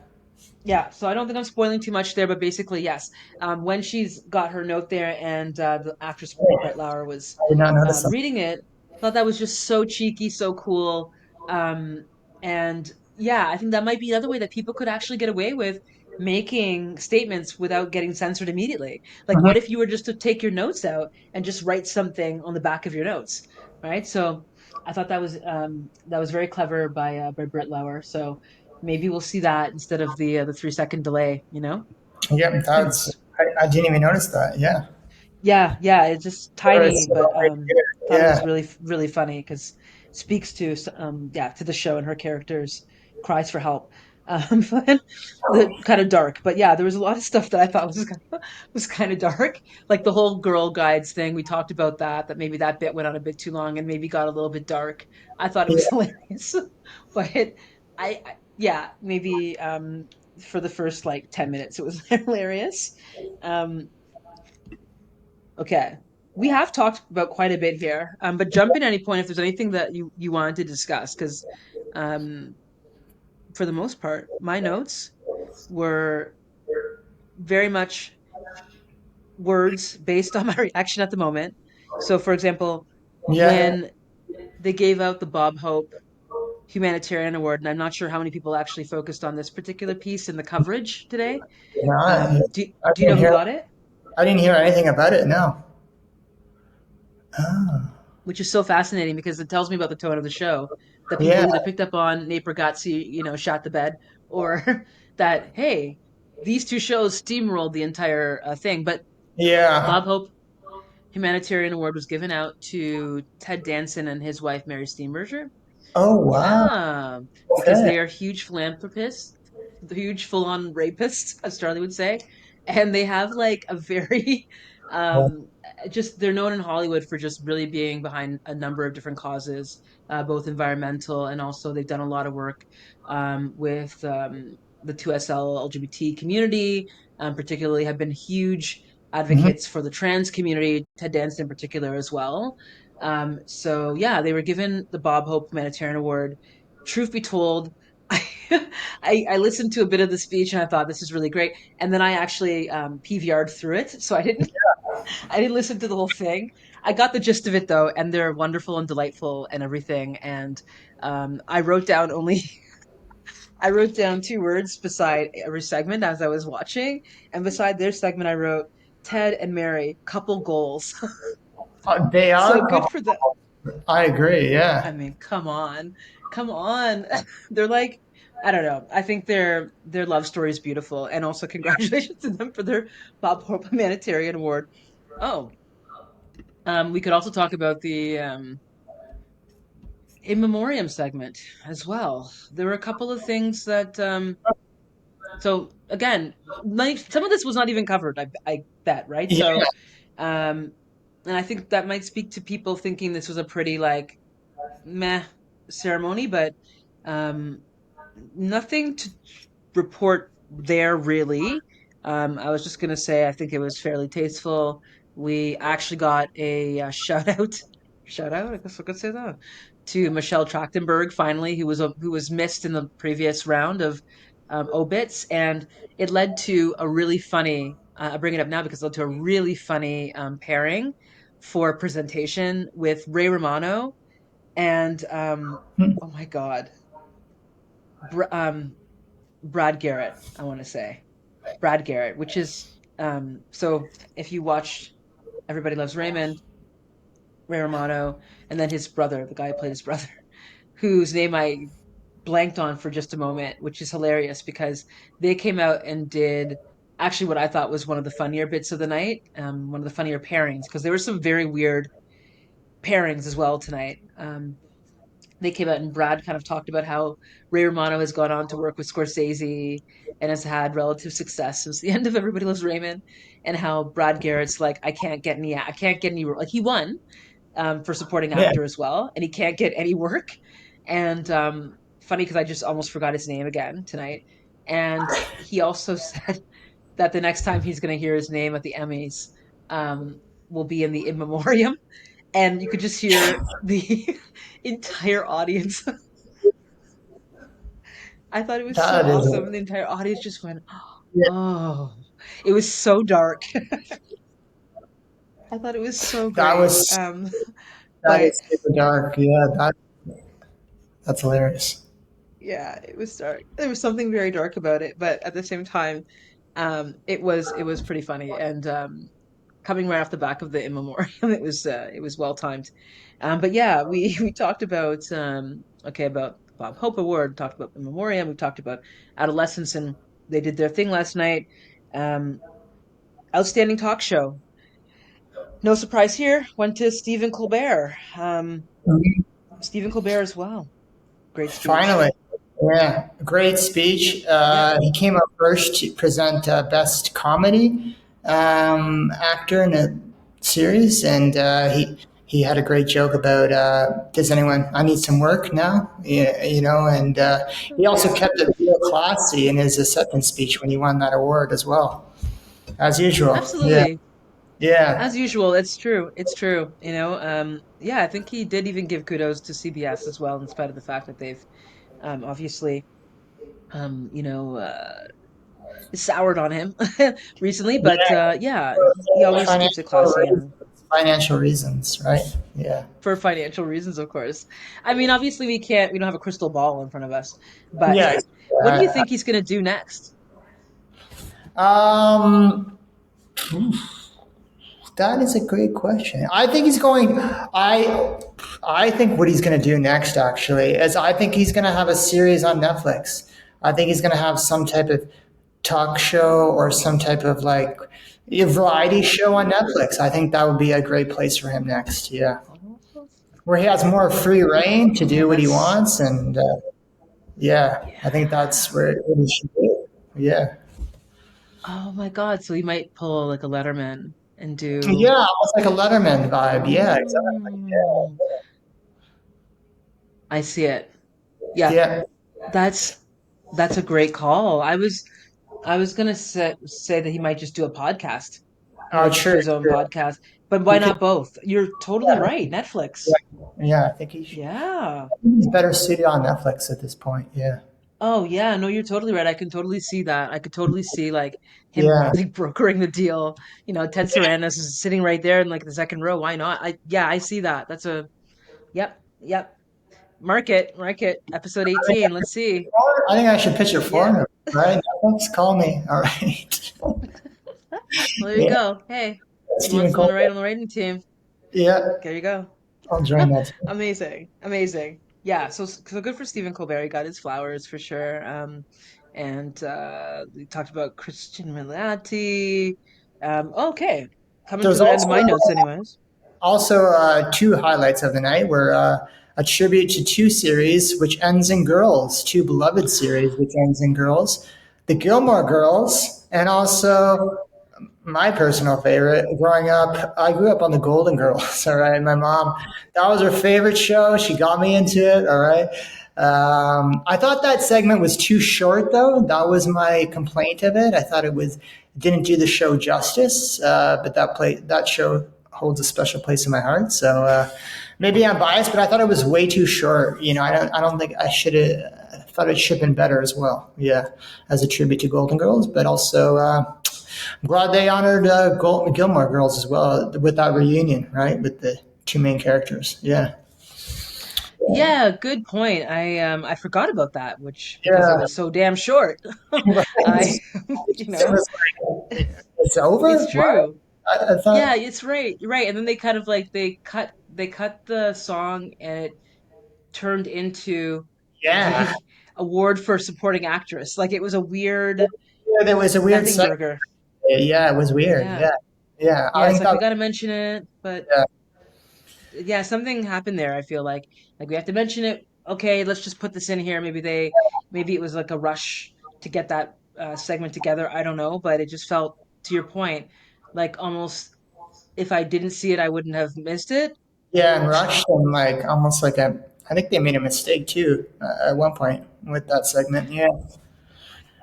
Speaker 1: yeah, so I don't think I'm spoiling too much there, but basically, yes. When she's got her note there, and the actress
Speaker 2: Hey,
Speaker 1: Brett Lauer was
Speaker 2: I did not notice them.
Speaker 1: reading it, thought that was just so cheeky, so cool. Um, and yeah, I think that might be another way that people could actually get away with making statements without getting censored immediately. Like,
Speaker 2: Mhm.
Speaker 1: what if you were just to take your notes out and just write something on the back of your notes, right? So I thought that was very clever by Brett Lauer. So maybe we'll see that instead of the 3 second delay, you know?
Speaker 2: Yep. That's.
Speaker 1: Anyways.
Speaker 2: I didn't even notice that. Yeah.
Speaker 1: Yeah, yeah, it's just tiny,
Speaker 2: It's
Speaker 1: but
Speaker 2: right
Speaker 1: thought it
Speaker 2: there.
Speaker 1: was really funny because speaks to yeah, to the show and her character's cries for help. But the kind of dark. But yeah, there was a lot of stuff that I thought was kind of dark. Like the whole girl guides thing. We talked about that maybe that bit went on a bit too long and maybe got a little bit dark. I thought it
Speaker 2: Yeah.
Speaker 1: was hilarious. But yeah, maybe for the first like 10 minutes it was hilarious. Um Okay. We have talked about quite a bit here, but jump in any point if there's anything that you wanted to discuss, because um, for the most part, my notes were very much words based on my reaction at the moment. So, for example,
Speaker 2: Yeah.
Speaker 1: when they gave out the Bob Hope Humanitarian Award, and I'm not sure how many people actually focused on this particular piece in the coverage today.
Speaker 2: No, I
Speaker 1: Do you know
Speaker 2: didn't
Speaker 1: who
Speaker 2: hear.
Speaker 1: got it?
Speaker 2: I didn't hear anything about it. No. Oh.
Speaker 1: Which is so fascinating because it tells me about the tone of the show that people
Speaker 2: Yeah.
Speaker 1: either picked up on Nate Bargatze, shot the bed, or that hey, these two shows steamrolled the entire thing. But Bob
Speaker 2: Yeah.
Speaker 1: Hope Humanitarian Award was given out to Ted Danson and his wife Mary Steenburgen.
Speaker 2: Oh wow.
Speaker 1: Yeah, because
Speaker 2: Okay.
Speaker 1: they are huge philanthropists, huge full-on rapists, as Charlie would say, and they have like a very, um, just they're known in Hollywood for just really being behind a number of different causes, both environmental and also they've done a lot of work with the 2SL LGBT community, particularly have been huge
Speaker 2: Mhm.
Speaker 1: advocates for the trans community, Ted Danson in particular as well. So yeah, they were given the Bob Hope Humanitarian Award. Truth be told, I, I listened to a bit of the speech and I thought this is really great. And then I actually PVR'd through it, so I didn't listen to the whole thing. I got the gist of it though, and they're wonderful and delightful and everything. And I wrote down only I wrote down two words beside every segment as I was watching, and beside their segment I wrote Ted and Mary couple goals.
Speaker 2: They
Speaker 1: So
Speaker 2: are
Speaker 1: good
Speaker 2: couple.
Speaker 1: for the
Speaker 2: I agree.
Speaker 1: I
Speaker 2: Yeah.
Speaker 1: mean, come on, come on. They're like, I don't know. I think their love story is beautiful, and also congratulations to them for their Bob Hope Humanitarian Award. Oh, we could also talk about the in memoriam segment as well. There were a couple of things that so again, like some of this was not even covered. I bet, right?
Speaker 2: Yeah.
Speaker 1: So, um, and I think that might speak to people thinking this was a pretty like meh ceremony, but um, nothing to report there really. I was just gonna say I think it was fairly tasteful. We actually got a, shout out, shout out. I guess I could say that to Michelle Trachtenberg finally, who was missed in the previous round of obits, and it led to a really funny. I bring it up now because it led to a really funny pairing for presentation with Ray Romano and
Speaker 2: Hmm.
Speaker 1: oh my God, Br- um, Brad Garrett. I want to say Brad Garrett, which is so if you watch Everybody Loves Raymond, Ray Romano, and then his brother, the guy who played his brother, whose name I blanked on for just a moment, which is hilarious because they came out and did actually what I thought was one of the funnier bits of the night, one of the funnier pairings, because there were some very weird pairings as well tonight. They came out and Brad kind of talked about how Ray Romano has gone on to work with Scorsese and has had relative success since the end of Everybody Loves Raymond, and how Brad Garrett's like, I can't get any, like he won for supporting
Speaker 2: Yeah.
Speaker 1: actor as well, and he can't get any work. And funny because I just almost forgot his name again tonight. And he also said that the next time he's going to hear his name at the Emmys will be in the in memoriam, and you could just hear the entire audience. I thought it was so
Speaker 2: That is.
Speaker 1: awesome. And the entire audience just went, oh, it was so dark. I thought it was so
Speaker 2: That
Speaker 1: great.
Speaker 2: was. That
Speaker 1: But
Speaker 2: is super dark. Yeah. That's hilarious.
Speaker 1: yeah, it was dark. There was something very dark about it, but at the same time, it was pretty funny. And coming right off the back of the in memoriam, it was well timed. But yeah, we we talked about okay about the Bob Hope Award, talked about the memoriam, we talked about Adolescence, and they did their thing last night. Um, Outstanding talk show. No surprise here. Went to Stephen Colbert. Stephen Colbert as well. Great speech.
Speaker 2: Finally. Yeah. Great speech.
Speaker 1: Yeah,
Speaker 2: He came up first to present Best Comedy Actor in a series, and he had a great joke about does anyone I need some work now, yeah, and he also
Speaker 1: yeah.
Speaker 2: kept it real classy in his acceptance speech when he won that award as well, as usual. Yeah,
Speaker 1: Absolutely.
Speaker 2: yeah,
Speaker 1: As usual, it's true. It's true. Yeah, I think he did even give kudos to CBS as well, in spite of the fact that they've obviously um, you know, uh soured on him recently, but
Speaker 2: yeah.
Speaker 1: yeah, he always keeps it classy and
Speaker 2: Financial reasons, right? Yeah,
Speaker 1: for financial reasons, of course. I mean, obviously we don't have a crystal ball in front of us, but
Speaker 2: yeah.
Speaker 1: what do you think he's going to do next?
Speaker 2: Um, that is a great question. I think he's going. I think what he's going to do next, actually, is I think he's going to have a series on Netflix. I think he's going to have some type of talk show or some type of like a variety show on Netflix. I think that would be a great place for him next. Yeah,
Speaker 1: Oh,
Speaker 2: where he has more free reign to do what he
Speaker 1: that's
Speaker 2: wants, and yeah, I think that's
Speaker 1: yeah.
Speaker 2: where he should be. Yeah,
Speaker 1: Oh my God. So he might pull like a Letterman and do.
Speaker 2: yeah, almost like a Letterman vibe. Yeah, exactly.
Speaker 1: Mm, I see it. Yeah,
Speaker 2: Yeah,
Speaker 1: that's that's a great call. I was gonna say that he might just do a podcast. He
Speaker 2: oh,
Speaker 1: might just do
Speaker 2: true,
Speaker 1: his own
Speaker 2: true.
Speaker 1: podcast. But why
Speaker 2: He could.
Speaker 1: not both? You're totally
Speaker 2: Yeah,
Speaker 1: right. Netflix.
Speaker 2: yeah. I think
Speaker 1: Yeah.
Speaker 2: he's better suited on Netflix at this point. Yeah,
Speaker 1: Oh yeah, no, you're totally right. I can totally see that. I could totally see like him
Speaker 2: yeah.
Speaker 1: like brokering the deal. Ted Sarandos is sitting right there in like the second row. Why not? I see that. That's a yep, yep. Mark it. Episode 18. Let's see.
Speaker 2: I think I should pitch it for
Speaker 1: Yeah.
Speaker 2: him. Right? Netflix, call me. All right.
Speaker 1: Well, there you
Speaker 2: Yeah,
Speaker 1: go. Hey, he
Speaker 2: Stephen
Speaker 1: wants someone to write
Speaker 2: Colbert.
Speaker 1: on the writing team.
Speaker 2: Yeah,
Speaker 1: There you go.
Speaker 2: I'll join that.
Speaker 1: Amazing, amazing. Yeah, so good for Stephen Colbert. He got his flowers for sure. And we talked about Christian Milioti. Okay, coming to
Speaker 2: There's
Speaker 1: the end of
Speaker 2: also
Speaker 1: my notes, anyways.
Speaker 2: two highlights of the night were a tribute to two series which ends in girls, two beloved series which ends in girls, the Gilmore Girls, and also my personal favorite growing up. I grew up on the Golden Girls. All right, my mom, that was her favorite show. She got me into it. All right. I thought that segment was too short, though. That was my complaint of it. I thought it didn't do the show justice. But that show holds a special place in my heart. So maybe I'm biased, but I thought it was way too short. I don't think I should have. I thought it should have been better as well. Yeah, as a tribute to Golden Girls, but also I'm glad they honored Gilmore Girls as well with that reunion, right, with the two main characters. Yeah,
Speaker 1: Yeah, good point. I forgot about that, which because it
Speaker 2: yeah.
Speaker 1: was so damn short. I, you
Speaker 2: It
Speaker 1: know,
Speaker 2: was like, it's over.
Speaker 1: it's
Speaker 2: What?
Speaker 1: true.
Speaker 2: I thought,
Speaker 1: Yeah, it's right. You're right. And then they kind of like they cut the song and it turned into
Speaker 2: yeah,
Speaker 1: the award for supporting actress. Like it was a weird
Speaker 2: yeah. There was a weird
Speaker 1: nothing
Speaker 2: segment.
Speaker 1: burger.
Speaker 2: Yeah, it was weird.
Speaker 1: Yeah.
Speaker 2: Yeah, yeah. I
Speaker 1: Yeah,
Speaker 2: think
Speaker 1: it's like
Speaker 2: that.
Speaker 1: we got to mention it, but
Speaker 2: Yeah,
Speaker 1: yeah, something happened there. I feel like we have to mention it. Okay, let's just put this in here. Maybe it was like a rush to get that segment together. I don't know, but it just felt, to your point, like almost if I didn't see it, I wouldn't have missed it.
Speaker 2: yeah, and rushed and like almost like a. I think they made a mistake too at one point with that segment. Yeah,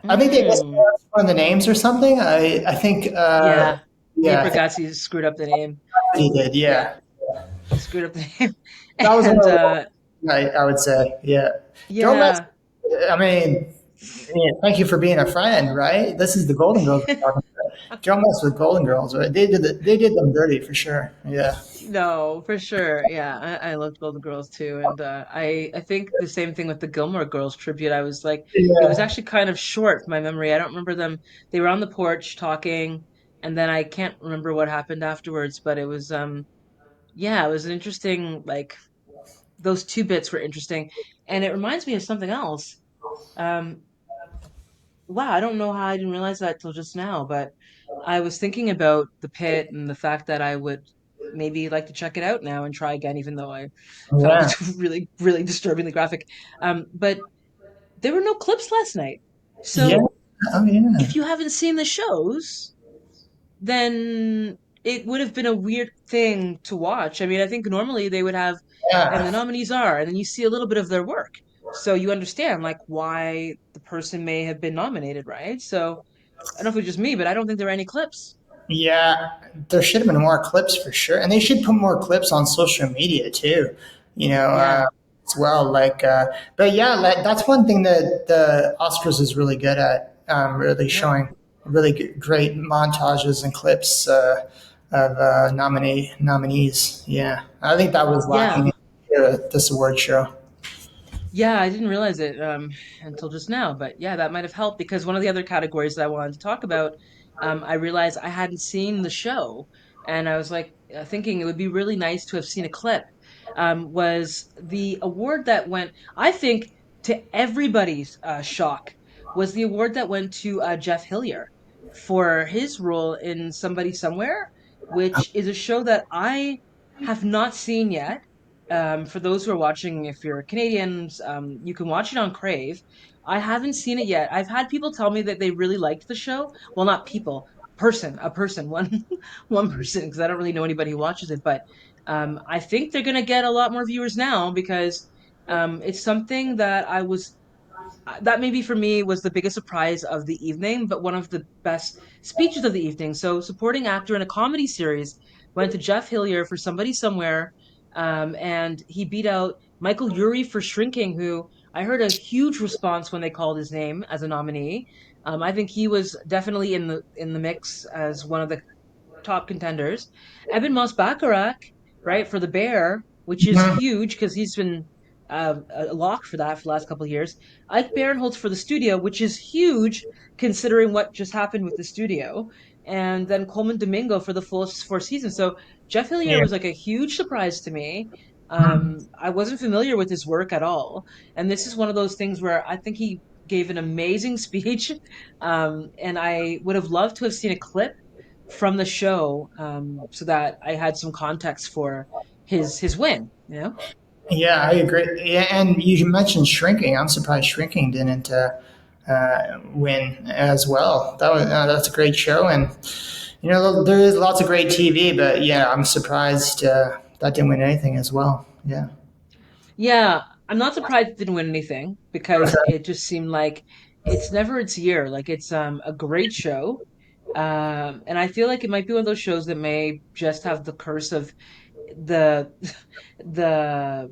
Speaker 2: I think they missed
Speaker 1: Mm,
Speaker 2: one of the names or something. I think.
Speaker 1: yeah, Nate
Speaker 2: Yeah, I think
Speaker 1: Bargatze screwed up the name.
Speaker 2: he did.
Speaker 1: Yeah,
Speaker 2: Yeah.
Speaker 1: he screwed up the name,
Speaker 2: That was one
Speaker 1: and
Speaker 2: of I would say, yeah. Don't mess.
Speaker 1: yeah.
Speaker 2: I mean, yeah, thank you for being a friend, right? This is the Golden Girls we're talking about. Don't mess with Golden Girls, right? They did them dirty for sure. Yeah,
Speaker 1: No, for sure. Yeah, I loved Golden Girls too, and I think the same thing with the Gilmore Girls tribute. I was like, it was
Speaker 2: yeah,
Speaker 1: actually kind of short from my memory. I don't remember them. They were on the porch talking, and then I can't remember what happened afterwards. But it was yeah, it was an interesting like those two bits were interesting, and it reminds me of something else. Um, wow, I don't know how I didn't realize that till just now, but I was thinking about the pit and the fact that I would maybe like to check it out now and try again, even though I found
Speaker 2: yeah,
Speaker 1: it really, really disturbingly graphic. But there were no clips last night.
Speaker 2: yeah.
Speaker 1: So
Speaker 2: Oh yeah,
Speaker 1: if you haven't seen the shows, then it would have been a weird thing to watch. I mean, I think normally they would have, and the
Speaker 2: yeah,
Speaker 1: nominees are, and then you see a little bit of their work. So you understand like why the person may have been nominated, right? So I don't know if it was just me, but I don't think there were any clips.
Speaker 2: yeah. There should have been more clips for sure, and they should put more clips on social media too. You know,
Speaker 1: Yeah.
Speaker 2: as well. But yeah, that's one thing that the Oscars is really good at, really
Speaker 1: Yep.
Speaker 2: showing really great montages and clips of nominees. Yeah, I think that was
Speaker 1: Yeah.
Speaker 2: lacking in this award show.
Speaker 1: Yeah, I didn't realize it until just now, but yeah, that might have helped because one of the other categories that I wanted to talk about, I realized I hadn't seen the show, and I was like thinking it would be really nice to have seen a clip. Was the award that went, I think, to everybody's shock, was the award that went to Jeff Hillier for his role in Somebody Somewhere, which is a show that I have not seen yet. For those who are watching, if you're Canadians, you can watch it on Crave. I haven't seen it yet. I've had people tell me that they really liked the show. Well, not people, a person, one, one person, because I don't really know anybody who watches it. But I think they're gonna get a lot more viewers now because it's something that that maybe for me was the biggest surprise of the evening, but one of the best speeches of the evening. So, supporting actor in a comedy series went to Jeff Hillier for Somebody Somewhere, and he beat out Michael Urie for Shrinking, who I heard a huge response when they called his name as a nominee. I think he was definitely in the mix as one of the top contenders. Evan Moss-Bacharach, right, for the Bear, which is
Speaker 2: Mhm.
Speaker 1: huge because he's been a lock for that for the last couple of years. Ike Barinholtz for the Studio, which is huge considering what just happened with the Studio. And then Coleman Domingo for the full 4 seasons. So Jeff Hillier
Speaker 2: Yeah.
Speaker 1: was like a huge surprise to me.
Speaker 2: Mhm.
Speaker 1: I wasn't familiar with his work at all. And this is one of those things where I think he gave an amazing speech. And I would have loved to have seen a clip from the show, so that I had some context for his win. You know?
Speaker 2: Yeah, I agree. Yeah, and you mentioned Shrinking. I'm surprised Shrinking didn't win as well. That's a great show, and there is lots of great TV. But yeah, I'm surprised that didn't win anything as well. Yeah.
Speaker 1: Yeah, I'm not surprised it didn't win anything because it just seemed like it's never its year. Like it's a great show. And I feel like it might be one of those shows that may just have the curse of the the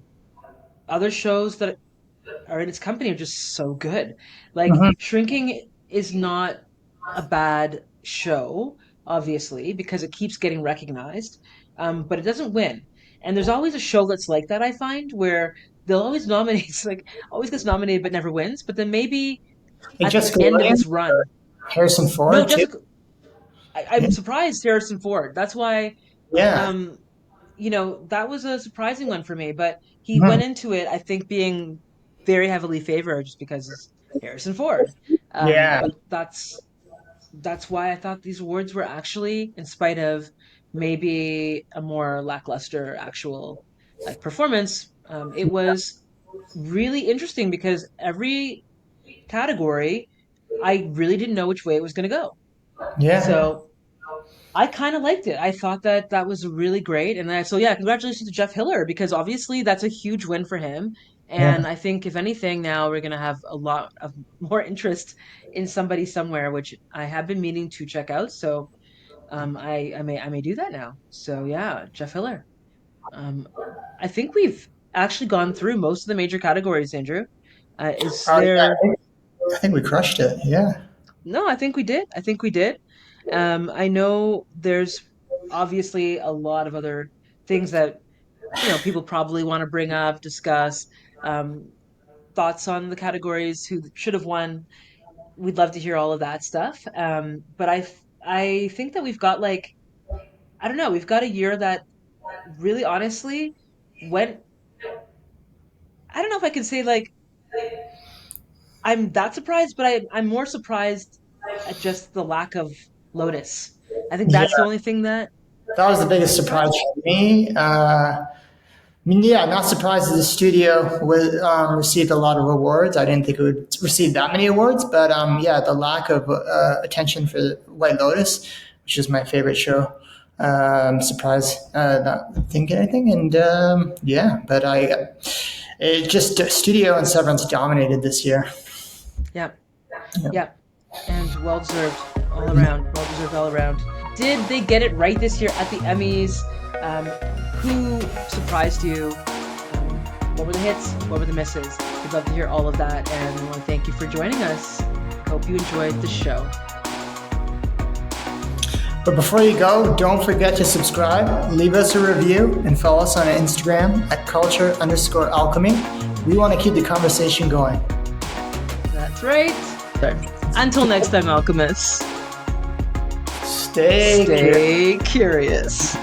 Speaker 1: other shows that are in its company are just so good. Like
Speaker 2: Hmm.
Speaker 1: Shrinking is not a bad show, obviously, because it keeps getting recognized, but it doesn't win. And there's always a show that's like that, I find, where they'll always nominate, like, always gets nominated but never wins. But then maybe
Speaker 2: Like
Speaker 1: at the
Speaker 2: Jessica
Speaker 1: end of
Speaker 2: Williams,
Speaker 1: its run,
Speaker 2: Harrison
Speaker 1: no,
Speaker 2: Ford too.
Speaker 1: Jessica,
Speaker 2: Yeah.
Speaker 1: I'm surprised Harrison Ford. That's why,
Speaker 2: Yeah.
Speaker 1: um, that was a surprising one for me. But he
Speaker 2: Mhm.
Speaker 1: went into it, I think, being very heavily favored just because it's Harrison Ford.
Speaker 2: Yeah.
Speaker 1: But that's why I thought these awards were actually, in spite of maybe a more lackluster actual like performance, it was really interesting because every category I really didn't know which way it was going to go.
Speaker 2: Yeah.
Speaker 1: So I kind of liked it. I thought that that was really great, and so yeah, congratulations to Jeff Hiller because obviously that's a huge win for him.
Speaker 2: Yeah.
Speaker 1: And I think if anything, now we're gonna have a lot of more interest in Somebody Somewhere, which I have been meaning to check out. So I may do that now. So yeah, Jeff Hiller. Um, I think we've actually gone through most of the major categories, Andrew. Is
Speaker 2: Oh yeah.
Speaker 1: there?
Speaker 2: I think we crushed it. Yeah.
Speaker 1: No, I think we did. I think we did. I know there's obviously a lot of other things that people probably want to bring up, discuss, um, thoughts on the categories, who should have won. We'd love to hear all of that stuff. But I think that we've got like I don't know, we've got a year that really honestly went. I don't know if I can say like I'm that surprised, but I'm more surprised at just the lack of Lotus. I think
Speaker 2: Yeah.
Speaker 1: that's the only thing that
Speaker 2: That was the biggest surprise
Speaker 1: surprised me.
Speaker 2: for me. I mean, yeah, not surprised that the studio received a lot of awards. I didn't think it would receive that many awards, but yeah, the lack of attention for White Lotus, which is my favorite show, surprised not thinking anything. And yeah, but it just studio and Severance dominated this year.
Speaker 1: Yeah,
Speaker 2: Yeah.
Speaker 1: yeah, and well deserved all around. Well deserved all around. Did they get it right this year at the Emmys? Who surprised you? What were the hits? What were the misses? We'd love to hear all of that, and we want to thank you for joining us. Hope you enjoyed the show.
Speaker 2: But before you go, don't forget to subscribe, leave us a review, and follow us on Instagram at culture_alchemy. We want to keep the conversation going.
Speaker 1: That's right. Until next time, alchemists,
Speaker 2: Stay curious.
Speaker 1: stay curious.